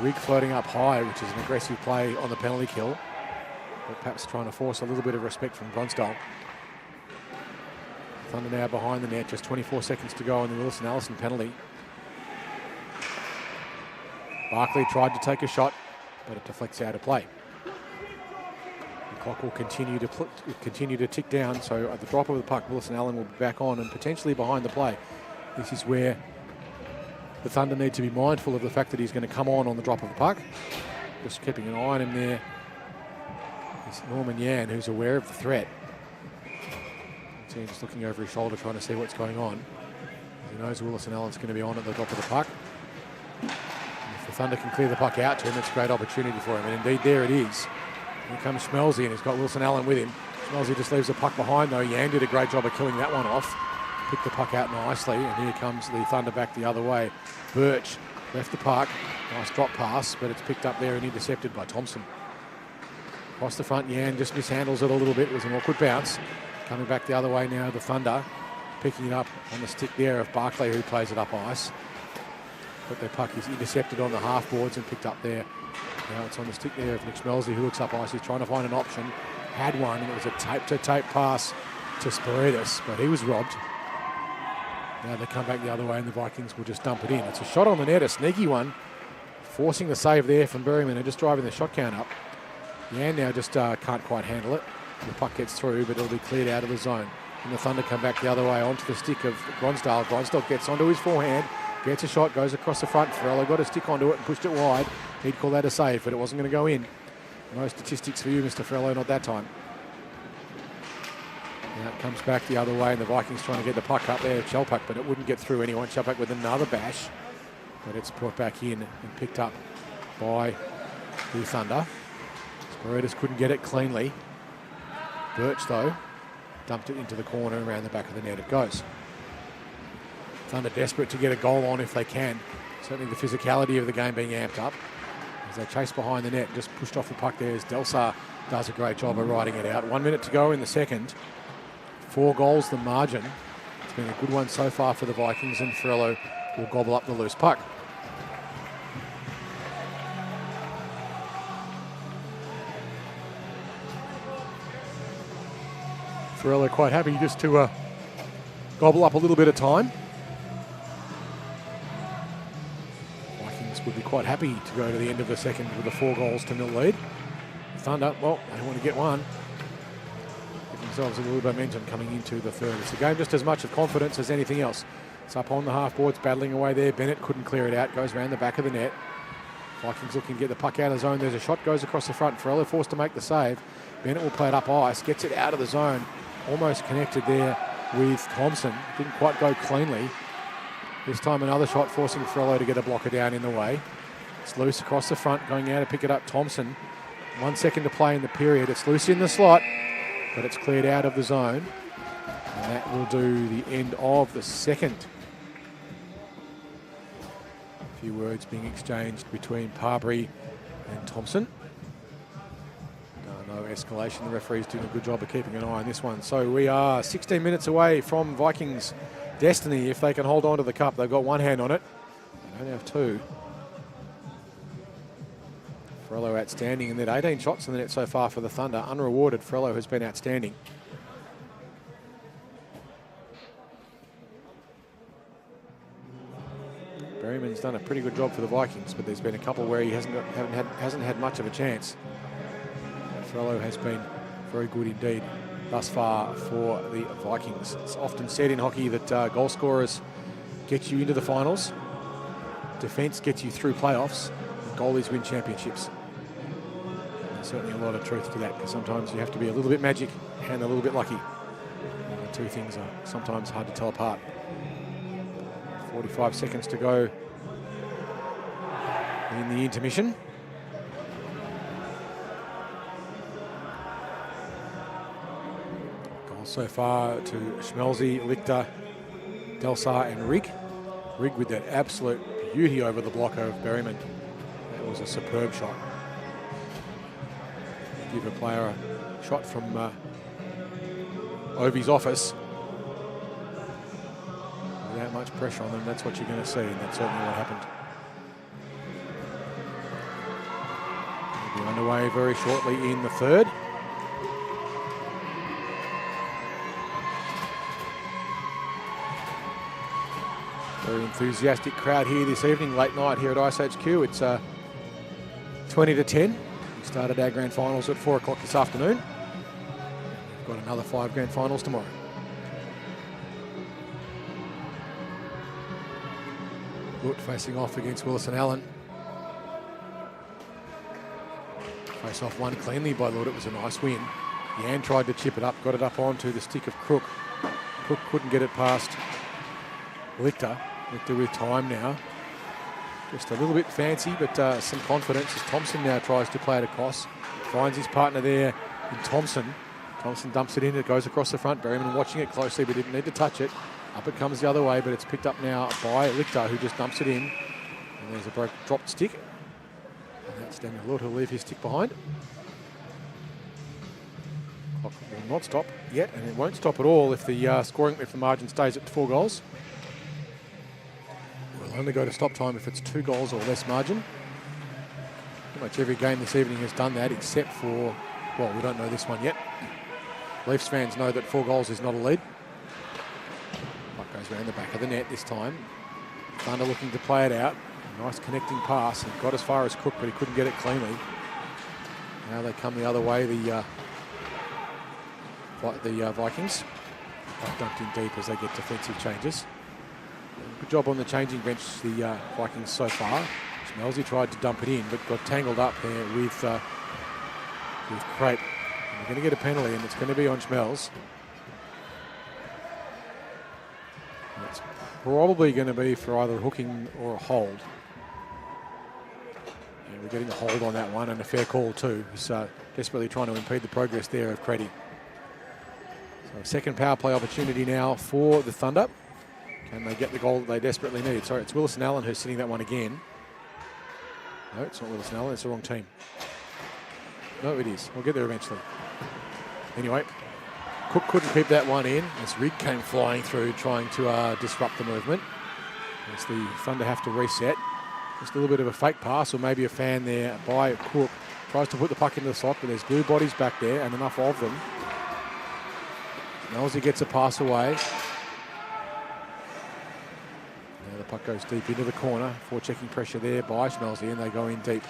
Rig floating up high, which is an aggressive play on the penalty kill. But perhaps trying to force a little bit of respect from Gronsdale. Thunder now behind the net, just 24 seconds to go on the Wilson-Allison penalty. Barkley tried to take a shot, but it deflects out of play. The clock will continue to tick down, so at the drop of the puck, Wilson-Allen will be back on and potentially behind the play. This is where the Thunder need to be mindful of the fact that he's going to come on the drop of the puck. Just keeping an eye on him there. It's Norman Yan, who's aware of the threat. He's looking over his shoulder trying to see what's going on. He knows Wilson-Allen's going to be on at the drop of the puck. And if the Thunder can clear the puck out to him, it's a great opportunity for him. And indeed, there it is. Here comes Schmelzy, and he's got Wilson-Allen with him. Schmelzy just leaves the puck behind, though. Yan did a great job of killing that one off. Picked the puck out nicely, and here comes the Thunder back the other way. Birch left the puck. Nice drop pass, but it's picked up there and intercepted by Thompson. Across the front, Yan just mishandles it a little bit. It was an awkward bounce. Coming back the other way now, the Thunder. Picking it up on the stick there of Barclay, who plays it up ice. But their puck is intercepted on the half boards and picked up there. Now it's on the stick there of Nick Schmelzy, who looks up ice. He's trying to find an option. Had one, and it was a tape-to-tape pass to Spiridis, but he was robbed. Now they come back the other way, and the Vikings will just dump it in. It's a shot on the net, a sneaky one. Forcing the save there from Berryman, and just driving the shot count up. Yan now just can't quite handle it. The puck gets through, but it'll be cleared out of the zone. And the Thunder come back the other way onto the stick of Gronsdale. Gronsdale gets onto his forehand, gets a shot, goes across the front. Farrello got a stick onto it and pushed it wide. He'd call that a save, but it wasn't going to go in. No statistics for you, Mr. Farrello, not that time. Now it comes back the other way, and the Vikings trying to get the puck up there, Shellpuck, but it wouldn't get through anyone. Shellpuck with another bash, but it's brought back in and picked up by the Thunder. Spiridis couldn't get it cleanly. Birch, though, dumped it into the corner, and around the back of the net it goes. Thunder desperate to get a goal on if they can. Certainly the physicality of the game being amped up. As they chase behind the net, just pushed off the puck there as Delsar does a great job of riding it out. 1 minute to go in the second. 4 goals the margin. It's been a good one so far for the Vikings, and Farrello will gobble up the loose puck. Farrello quite happy just to gobble up a little bit of time. Vikings would be quite happy to go to the end of the second with a 4-0 lead. Thunder, well, they want to get one. Give themselves a little momentum coming into the third. It's a game just as much of confidence as anything else. It's up on the half boards, battling away there. Bennett couldn't clear it out, goes around the back of the net. Vikings looking to get the puck out of the zone. There's a shot, goes across the front. Farrello forced to make the save. Bennett will play it up ice, gets it out of the zone. Almost connected there with Thompson. Didn't quite go cleanly. This time another shot forcing Farrello to get a blocker down in the way. It's loose across the front, going out to pick it up. Thompson. 1 second to play in the period. It's loose in the slot, but it's cleared out of the zone. And that will do the end of the second. A few words being exchanged between Parbury and Thompson. No escalation. The referee's doing a good job of keeping an eye on this one. So we are 16 minutes away from Vikings' destiny. If they can hold on to the cup, they've got one hand on it. They only have two. Farrello outstanding in that. 18 shots in the net so far for the Thunder. Unrewarded, Farrello has been outstanding. Berryman's done a pretty good job for the Vikings, but there's been a couple where he hasn't had much of a chance. Farrello has been very good indeed thus far for the Vikings. It's often said in hockey that goal scorers get you into the finals, defence gets you through playoffs, and goalies win championships. There's certainly a lot of truth to that, because sometimes you have to be a little bit magic and a little bit lucky. And the two things are sometimes hard to tell apart. 45 seconds to go in the intermission. So far to Schmelzy, Lichter, Delsar and Rig. Rig with that absolute beauty over the blocker of Berryman. That was a superb shot. Give a player a shot from Ovi's office. Without much pressure on them, that's what you're going to see, and that's certainly what happened. We'll be underway very shortly in the third. Very enthusiastic crowd here this evening, late night here at iceHQ. It's 20 to 10. We started our grand finals at 4 o'clock this afternoon. We've got another 5 grand finals tomorrow. Wood facing off against Wilson Allen. Face off one cleanly by Lord. It was a nice win. Yan tried to chip it up, got it up onto the stick of Crook. Crook couldn't get it past Lichter. Lichter with time now. Just a little bit fancy, but some confidence as Thompson now tries to play it across. Finds his partner there in Thompson. Thompson dumps it in, it goes across the front. Berryman watching it closely, but didn't need to touch it. Up it comes the other way, but it's picked up now by Lichter, who just dumps it in. And there's a dropped stick. And that's Daniel Lord, who'll leave his stick behind. Clock will not stop yet, and it won't stop at all if the if the margin stays at 4 goals. We'll only go to stop time if it's 2 goals or less margin. Pretty much every game this evening has done that, except for, well, we don't know this one yet. Leafs fans know that 4 goals is not a lead. Puck goes around the back of the net this time. Thunder looking to play it out. Nice connecting pass. He got as far as Cook, but he couldn't get it cleanly. Now they come the other way, the Vikings. Puck dumped in deep as they get defensive changes. Good job on the changing bench, the Vikings so far. Schmelzy tried to dump it in, but got tangled up there with Crape. And they're going to get a penalty, and it's going to be on Schmelz. It's probably going to be for either hooking or a hold. Yeah, we're getting a hold on that one, and a fair call too. He's desperately trying to impede the progress there of Creddy. So second power play opportunity now for the Thunder. Can they get the goal that they desperately need? Sorry, it's Willis and Allen who's sitting that one again. No, it's not Willis and Allen, it's the wrong team. No, it is. We'll get there eventually. Anyway, Cook couldn't keep that one in as Rig came flying through trying to disrupt the movement. As the Thunder have to reset. Just a little bit of a fake pass or maybe a fan there by Cook. Tries to put the puck into the slot, but there's blue bodies back there and enough of them. Schmelzy gets a pass away. Now the puck goes deep into the corner. Forechecking pressure there by Schmelzy, and they go in deep.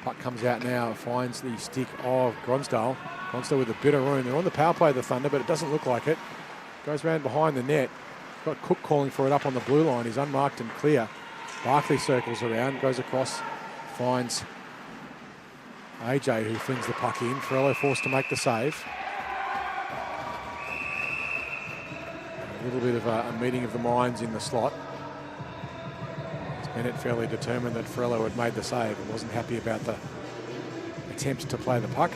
Puck comes out now, finds the stick of Gronsdale. Gronsdale with a bit of room. They're on the power play of the Thunder, but it doesn't look like it. Goes around behind the net. Got Cook calling for it up on the blue line. He's unmarked and clear. Barkley circles around, goes across, finds AJ who flings the puck in. Ferrello forced to make the save. A little bit of a meeting of the minds in the slot. Bennett fairly determined that Ferrello had made the save and wasn't happy about the attempts to play the puck.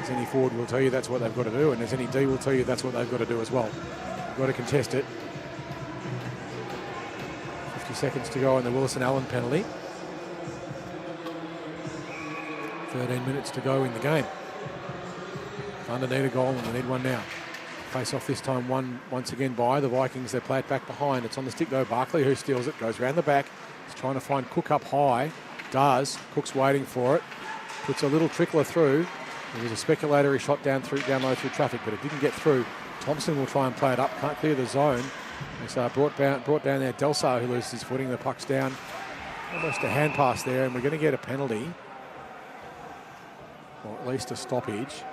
As any forward will tell you, that's what they've got to do, and as any D will tell you, that's what they've got to do as well. They've got to contest it. 50 seconds to go on the Willis and Allen penalty. 13 minutes to go in the game. Thunder need a goal, and they need one now. Face off this time won once again by the Vikings. They play it back behind. It's on the stick though. Barkley who steals it, goes around the back. He's trying to find Cook up high. Does. Cook's waiting for it. Puts a little trickler through. There was a speculatory shot down low through traffic, but it didn't get through. Thompson will try and play it up. Can't clear the zone. It's brought down there. Delsar who loses his footing. The puck's down. Almost a hand pass there, and we're going to get a penalty. Or at least a stoppage.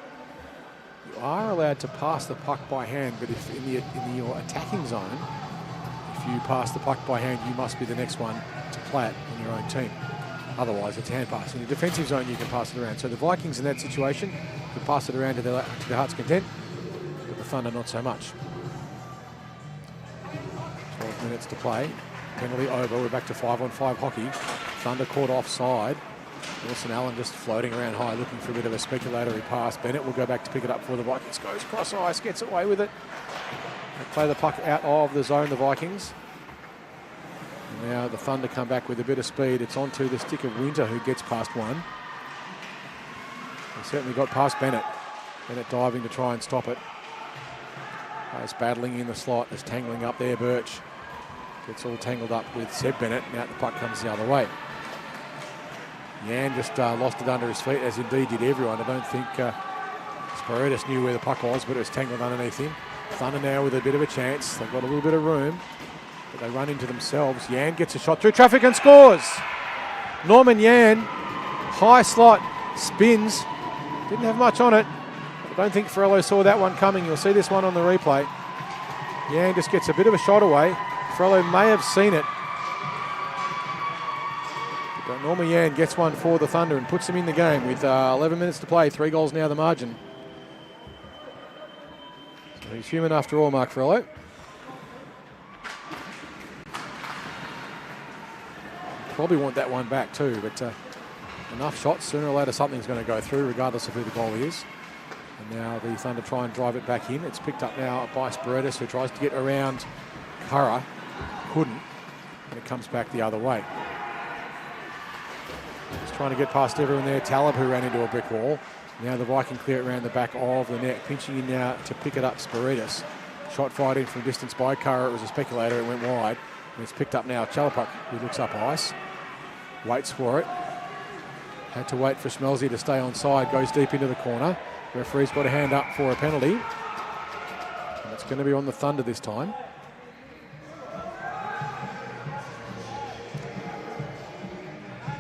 You are allowed to pass the puck by hand, but if in your attacking zone, if you pass the puck by hand, you must be the next one to play it on your own team. Otherwise, it's hand pass. In your defensive zone, you can pass it around. So the Vikings in that situation can pass it around to their heart's content, but the Thunder not so much. 12 minutes to play. Penalty over. We're back to 5-on-5 hockey. Thunder caught offside. Wilson Allen just floating around high, looking for a bit of a speculatory pass. Bennett will go back to pick it up for the Vikings. Goes cross ice, gets away with it. They play the puck out of the zone, the Vikings. And now the Thunder come back with a bit of speed. It's onto the stick of Winter, who gets past one. They certainly got past Bennett. Bennett diving to try and stop it. Players battling in the slot. There's tangling up there. Birch gets all tangled up with Seb Bennett. Now the puck comes the other way. Yan just lost it under his feet, as indeed did everyone. I don't think Spiridis knew where the puck was, but it was tangled underneath him. Thunder now with a bit of a chance. They've got a little bit of room, but they run into themselves. Yan gets a shot through traffic and scores. Norman Yan, high slot, spins. Didn't have much on it. I don't think Ferrello saw that one coming. You'll see this one on the replay. Yan just gets a bit of a shot away. Ferrello may have seen it. But Norman Yan gets one for the Thunder and puts them in the game with 11 minutes to play. 3 goals now the margin. So he's human after all, Mark Ferrello. Probably want that one back too, but enough shots. Sooner or later something's going to go through, regardless of who the goalie is. And now the Thunder try and drive it back in. It's picked up now by Spiridis, who tries to get around Curra. Couldn't. And it comes back the other way. Just trying to get past everyone there. Talib, who ran into a brick wall. Now the Viking clear it around the back of the net, pinching in now to pick it up, Spiridis. Shot fired in from distance by Curra. It was a speculator, it went wide. And it's picked up now, Chalapuk, who looks up ice. Waits for it. Had to wait for Schmelzy to stay on side, goes deep into the corner. Referee's got a hand up for a penalty. And it's going to be on the Thunder this time.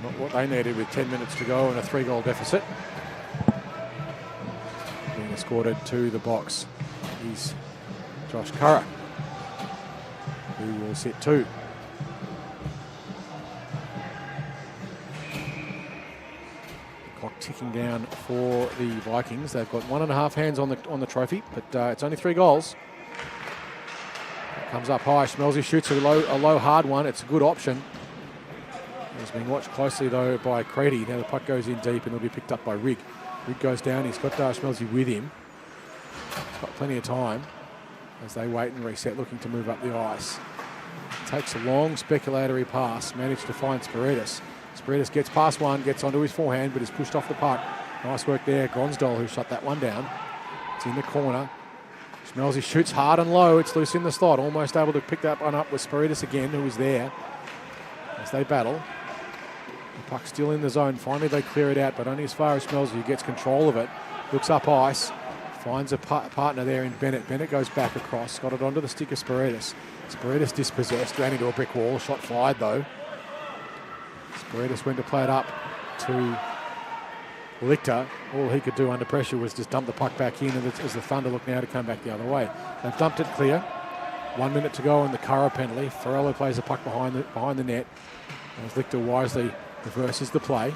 Not what they needed with 10 minutes to go and a 3-goal deficit. Being escorted to the box is Josh Curra, who will sit 2. Clock ticking down for the Vikings. They've got 1.5 hands on the trophy, but it's only 3 goals. Comes up high. Schmelzy shoots a low hard one. It's a good option. He's being watched closely though by Crady. Now the puck goes in deep and it'll be picked up by Rig. Rig goes down. He's got Schmelzy with him. He's got plenty of time as they wait and reset, looking to move up the ice. Takes a long speculatory pass. Managed to find Spiridis. Spiridis gets past one, gets onto his forehand, but is pushed off the puck. Nice work there. Gronsdahl, who shot that one down. It's in the corner. Schmelzy shoots hard and low. It's loose in the slot. Almost able to pick that one up with Spiridis again, who was there as they battle. The puck still in the zone. Finally they clear it out, but only as far as Schmelzy, who gets control of it. Looks up ice. Finds a partner there in Bennett. Bennett goes back across. Got it onto the stick of Spiridis. Spiridis dispossessed. Ran into a brick wall. Shot fired though. Spiridis went to play it up to Lichter. All he could do under pressure was just dump the puck back in, and as the Thunder look now to come back the other way. They've dumped it clear. 1 minute to go on the Curra penalty. Farello plays the puck behind the net. As Lichter wisely reverses the play.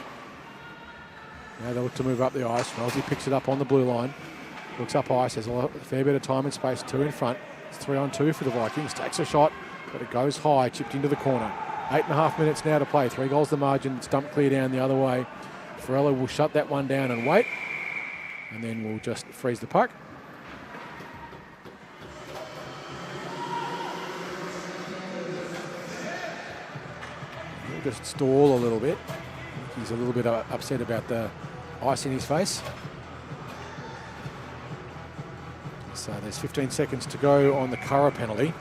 Now they look to move up the ice. Schmelzy picks it up on the blue line. Looks up ice. Has a fair bit of time and space. 2 in front. It's 3-on-2 for the Vikings. Takes a shot, but it goes high. Chipped into the corner. 8.5 minutes now to play. 3 goals the margin. It's dumped clear down the other way. Farello will shut that one down and wait. And then we'll just freeze the puck. He'll just stall a little bit. He's a little bit upset about the ice in his face. So there's 15 seconds to go on the Curra penalty.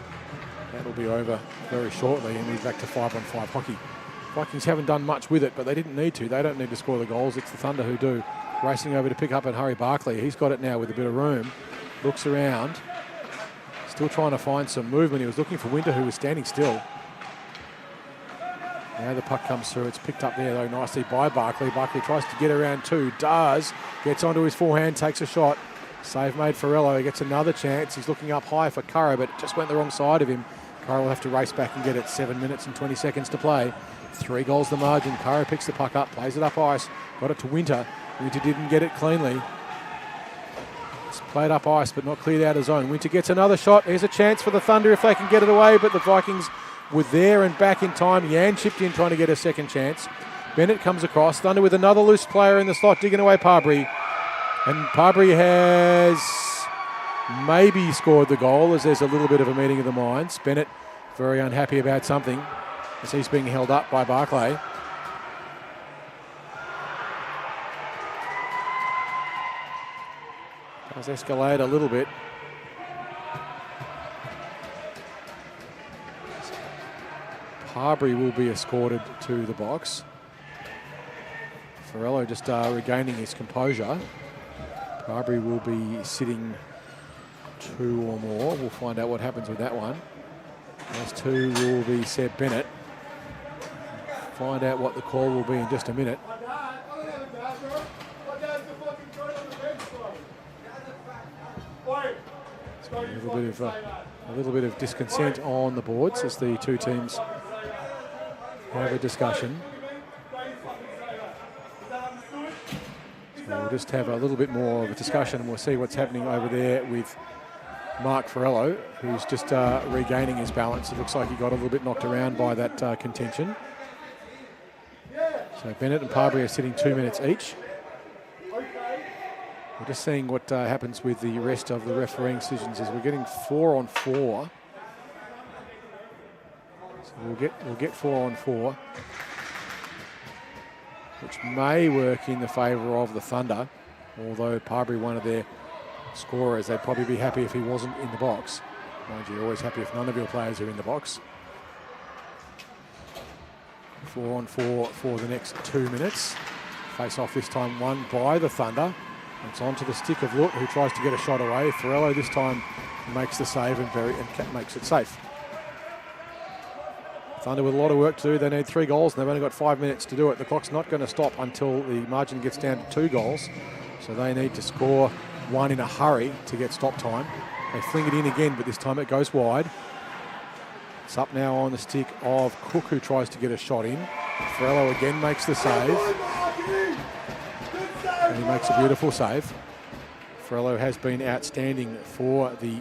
That'll be over very shortly, and we're back to 5-on-5 hockey. Vikings haven't done much with it, but they didn't need to. They don't need to score the goals. It's the Thunder who do. Racing over to pick up and hurry Barkley. He's got it now with a bit of room. Looks around. Still trying to find some movement. He was looking for Winter, who was standing still. Now the puck comes through. It's picked up there, though, nicely by Barkley. Barkley tries to get around 2. Does. Gets onto his forehand, takes a shot. Save made Farello. He gets another chance. He's looking up high for Curra, but it just went the wrong side of him. Curra will have to race back and get it. 7 minutes and 20 seconds to play. 3 goals the margin. Curra picks the puck up, plays it up ice. Got it to Winter. Winter didn't get it cleanly. It's played up ice, but not cleared out of zone. Winter gets another shot. There's a chance for the Thunder if they can get it away, but the Vikings were there and back in time. Yan chipped in trying to get a second chance. Bennett comes across. Thunder with another loose player in the slot, digging away Parbury. And Parbury has maybe scored the goal, as there's a little bit of a meeting of the minds. Bennett very unhappy about something as he's being held up by Barclay. Does escalate a little bit. Parbury will be escorted to the box. Farello just regaining his composure. Parbury will be sitting 2 or more. We'll find out what happens with that one. Last 2 will be Seb Bennett. Find out what the call will be in just a minute. So a little bit of discontent on the boards as the two teams have a discussion. So we'll just have a little bit more of a discussion and we'll see what's happening over there with Mark Farello, who's just regaining his balance. It looks like he got a little bit knocked around by that contention. So Bennett and Parbury are sitting 2 minutes each. We're just seeing what happens with the rest of the refereeing decisions as we're getting 4 on 4. So we'll get 4 on 4, which may work in the favour of the Thunder. Although Parbury, one of their scorers, they'd probably be happy if he wasn't in the box. Mind you, you're always happy if none of your players are in the box. 4-on-4 for the next 2 minutes. Face off this time won by the Thunder. It's on to the stick of Lut, who tries to get a shot away. Farello this time makes the save and makes it safe. Thunder with a lot of work to do. They need 3 goals and they've only got 5 minutes to do it. The clock's not going to stop until the margin gets down to 2 goals. So they need to score 1 in a hurry to get stop time. They fling it in again, but this time it goes wide. It's up now on the stick of Cook, who tries to get a shot in. Farello again makes the save. And he makes a beautiful save. Farello has been outstanding for the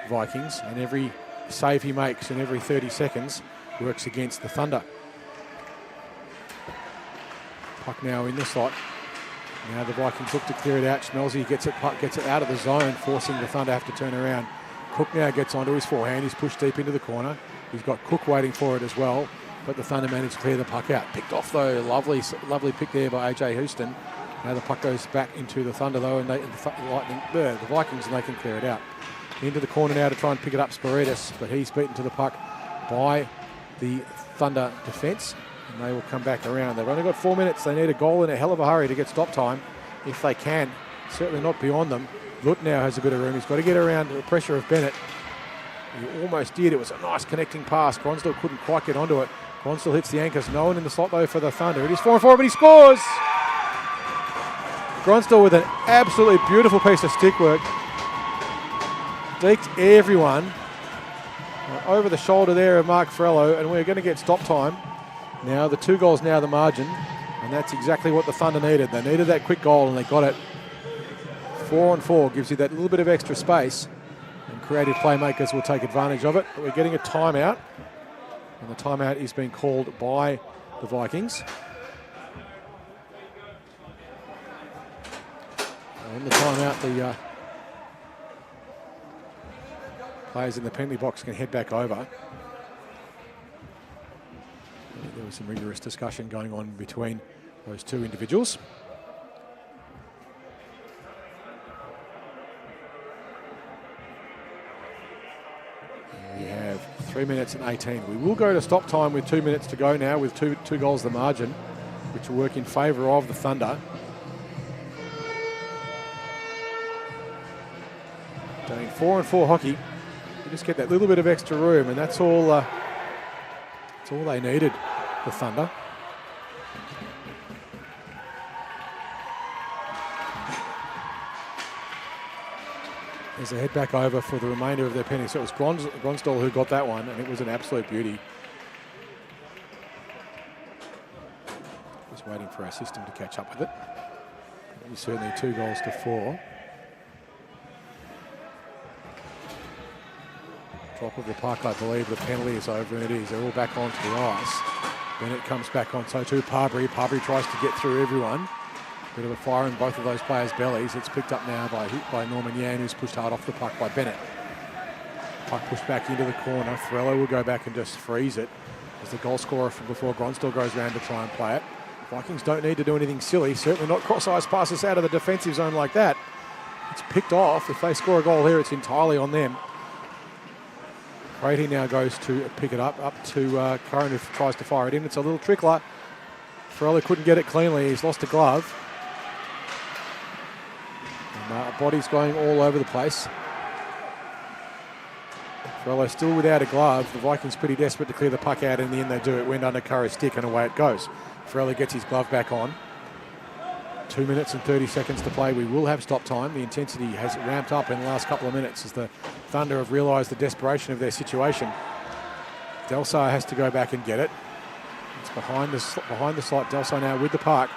Vikings, and every save he makes in every 30 seconds works against the Thunder. Puck now in the slot. Now the Vikings look to clear it out. Schmelzy gets it out of the zone, forcing the Thunder to have to turn around. Cook now gets onto his forehand. He's pushed deep into the corner. He's got Cook waiting for it as well, but the Thunder managed to clear the puck out. Picked off though, lovely pick there by AJ Houston. Now the puck goes back into the Thunder though, and the Vikings, and they can clear it out. Into the corner now to try and pick it up, Spiritus, but he's beaten to the puck by the Thunder defence, and they will come back around. They've only got 4 minutes. They need a goal in a hell of a hurry to get stop time, if they can. Certainly not beyond them. Lut now has a bit of room. He's got to get around the pressure of Bennett. He almost did. It was a nice connecting pass. Gronsdale couldn't quite get onto it. Gronsdale hits the anchors. No one in the slot though for the Thunder. It is 4-4, but he scores! Gronsdale with an absolutely beautiful piece of stick work. Deked everyone over the shoulder there of Mark Farello, and we're going to get stop time. Now the 2 goals now the margin, and that's exactly what the Thunder needed. They needed that quick goal and they got it. 4-on-4 gives you that little bit of extra space, and creative playmakers will take advantage of it. But we're getting a timeout, and the timeout is being called by the Vikings. On the timeout, the players in the penalty box can head back over. There was some rigorous discussion going on between those 2 individuals. We have 3 minutes and 18. We will go to stop time with 2 minutes to go now, with two goals the margin, which will work in favour of the Thunder. Doing 4-on-4 hockey, you just get that little bit of extra room, and that's all they needed, the Thunder. As they head back over for the remainder of their penalty. So it was Gronsdale who got that one, and it was an absolute beauty. Just waiting for our system to catch up with it. It was certainly 2-4. Drop of the puck, I believe the penalty is over, and it is. They're all back onto the ice. Bennett comes back on, so too Parbury. Parbury tries to get through everyone. Bit of a fire in both of those players' bellies. It's picked up now by Norman Yan, who's pushed hard off the puck by Bennett. Puck pushed back into the corner. Farello will go back and just freeze it as the goal scorer from before Gronsdale goes around to try and play it. Vikings don't need to do anything silly, certainly not cross-ice passes out of the defensive zone like that. It's picked off. If they score a goal here, it's entirely on them. Brady now goes to pick it up to Curran, who tries to fire it in. It's a little trickler. Farello couldn't get it cleanly. He's lost a glove. And, body's going all over the place. Farello still without a glove. The Vikings pretty desperate to clear the puck out. In the end, they do. It went under Curry's stick, and away it goes. Farello gets his glove back on. 2 minutes and 30 seconds to play. We will have stop time. The intensity has ramped up in the last couple of minutes as the Thunder have realised the desperation of their situation. Delsar has to go back and get it. It's behind the slot. Delsar now with the puck.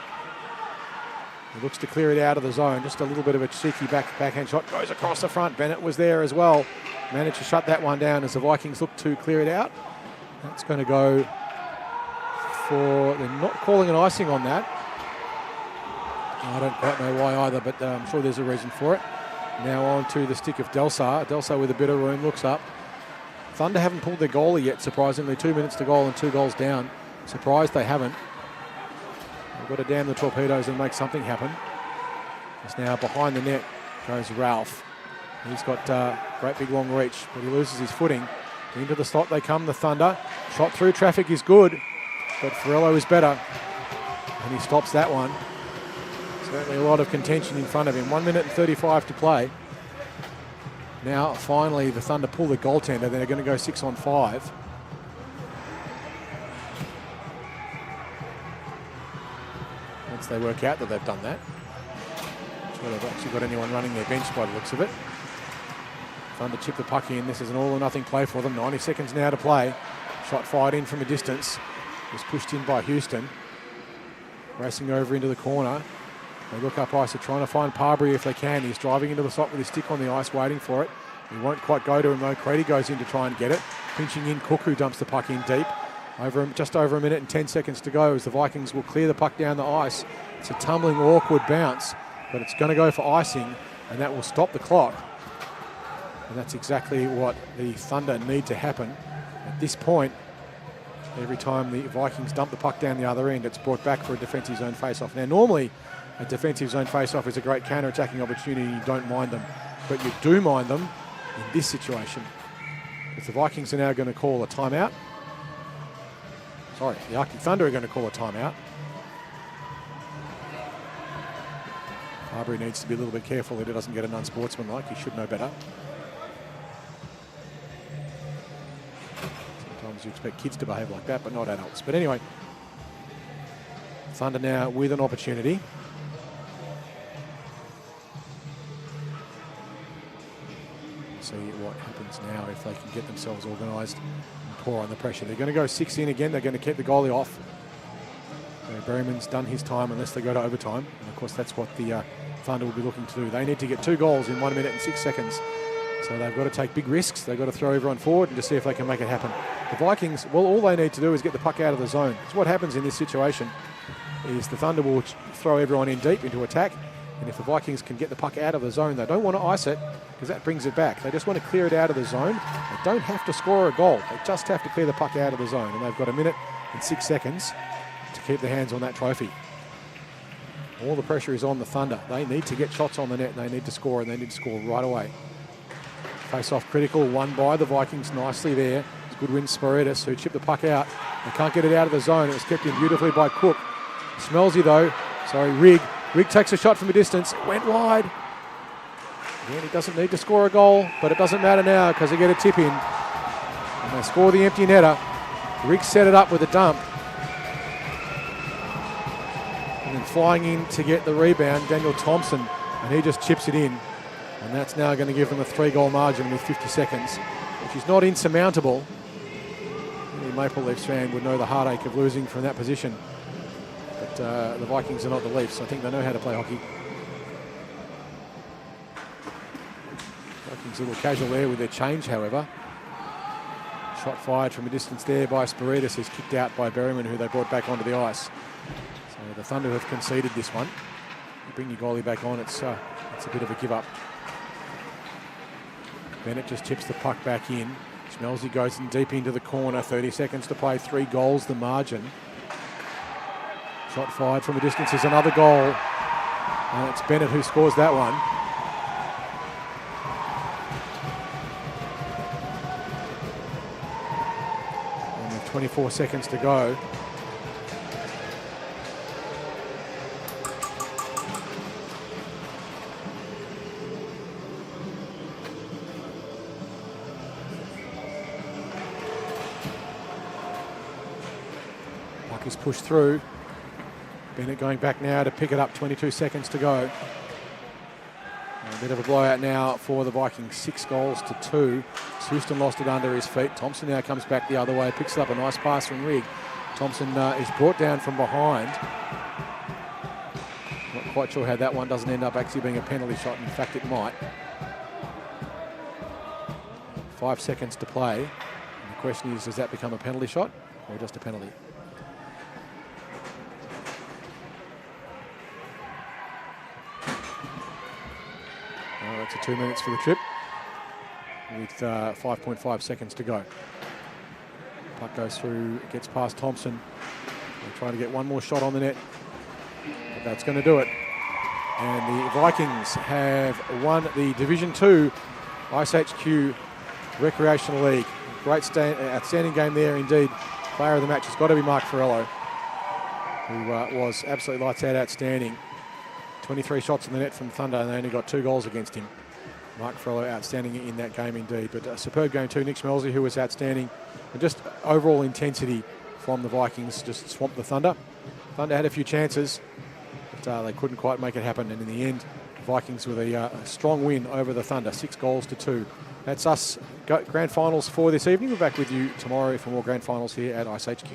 He looks to clear it out of the zone. Just a little bit of a cheeky backhand shot. Goes across the front. Bennett was there as well. Managed to shut that one down as the Vikings look to clear it out. That's going to go for... They're not calling an icing on that. I don't quite know why either, but I'm sure there's a reason for it. Now on to the stick of Delsar. Delsar with a bit of room, looks up. Thunder haven't pulled their goalie yet, surprisingly. 2 minutes to goal and 2 goals down. Surprised they haven't. They've got to damn the torpedoes and make something happen. It's now behind the net goes Ralph. He's got great big long reach, but he loses his footing. Into the slot they come, the Thunder. Shot through traffic is good, but Ferrello is better. And he stops that one. Certainly a lot of contention in front of him. 1 minute and 35 to play. Now, finally, the Thunder pull the goaltender. They're going to go 6 on 5. Once they work out that they've done that. Sure they've actually got anyone running their bench by the looks of it. Thunder chip the puck in. This is an all or nothing play for them. 90 seconds now to play. Shot fired in from a distance. Was pushed in by Houston. Racing over into the corner. They look up ice. They're trying to find Parbury if they can. He's driving into the slot with his stick on the ice, waiting for it. He won't quite go to him though. Crady goes in to try and get it. Pinching in, Cook, who dumps the puck in deep. Just over a minute and 10 seconds to go as the Vikings will clear the puck down the ice. It's a tumbling, awkward bounce, but it's going to go for icing, and that will stop the clock. And that's exactly what the Thunder need to happen. At this point, every time the Vikings dump the puck down the other end, it's brought back for a defensive zone face-off. Now, normally, a defensive zone face-off is a great counter-attacking opportunity. You don't mind them, but you do mind them in this situation. Because the Vikings are now going to call a timeout. Sorry, the Arctic Thunder are going to call a timeout. Harbury needs to be a little bit careful that he doesn't get an unsportsmanlike. He should know better. Sometimes you expect kids to behave like that, but not adults. But anyway, Thunder now with an opportunity. See what happens now if they can get themselves organised and pour on the pressure. They're going to go 6 in again. They're going to keep the goalie off. Berryman's done his time unless they go to overtime. And of course, that's what the Thunder will be looking to do. They need to get 2 goals in 1 minute and 6 seconds. So they've got to take big risks. They've got to throw everyone forward and just see if they can make it happen. The Vikings, well, all they need to do is get the puck out of the zone. So what happens in this situation is the Thunder will throw everyone in deep into attack. And if the Vikings can get the puck out of the zone, they don't want to ice it because that brings it back. They just want to clear it out of the zone. They don't have to score a goal. They just have to clear the puck out of the zone. And they've got 1 minute and 6 seconds to keep their hands on that trophy. All the pressure is on the Thunder. They need to get shots on the net and they need to score, and they need to score right away. Face-off critical, won by the Vikings nicely there. It's Goodwin Spiritus who chipped the puck out. They can't get it out of the zone. It was kept in beautifully by Cook. Smellsy though, Rigg. Rigg takes a shot from a distance. It went wide. Again, he doesn't need to score a goal, but it doesn't matter now because they get a tip in. And they score the empty netter. Rigg set it up with a dump. And then flying in to get the rebound, Daniel Thompson, and he just chips it in. And that's now going to give them a 3-goal margin with 50 seconds, which is not insurmountable. Any Maple Leafs fan would know the heartache of losing from that position. But the Vikings are not the Leafs. I think they know how to play hockey. Vikings a little casual there with their change, however. Shot fired from a distance there by Spiritus, is kicked out by Berryman, who they brought back onto the ice. So the Thunder have conceded this one. You bring your goalie back on, it's a bit of a give up. Bennett just chips the puck back in. Schmelzy goes in deep into the corner. 30 seconds to play. 3 goals the margin. Shot fired from a distance is another goal. And it's Bennett who scores that one. And with 24 seconds to go. Puck is pushed through. Bennett going back now to pick it up, 22 seconds to go. A bit of a blowout now for the Vikings, 6 goals to 2. Houston lost it under his feet. Thompson now comes back the other way, picks up a nice pass from Rigg. Thompson is brought down from behind. Not quite sure how that one doesn't end up actually being a penalty shot. In fact, it might. 5 seconds to play. And the question is, does that become a penalty shot or just a penalty? It's 2 minutes for the trip with 5.5 seconds to go. Puck goes through, it gets past Thompson. They're trying to get one more shot on the net, but that's going to do it. And the Vikings have won the Division 2 iceHQ Recreational League. Great outstanding game there indeed. Player of the match has got to be Mark Farello, who was absolutely lights out outstanding. 23 shots in the net from Thunder, and they only got 2 goals against him. Mark Farello outstanding in that game indeed. But a superb game too. Nick Schmelzy, who was outstanding. And just overall intensity from the Vikings just swamped the Thunder. Thunder had a few chances, but they couldn't quite make it happen. And in the end, Vikings with a strong win over the Thunder, 6 goals to 2. That's us. Grand finals for this evening. We're back with you tomorrow for more grand finals here at iceHQ.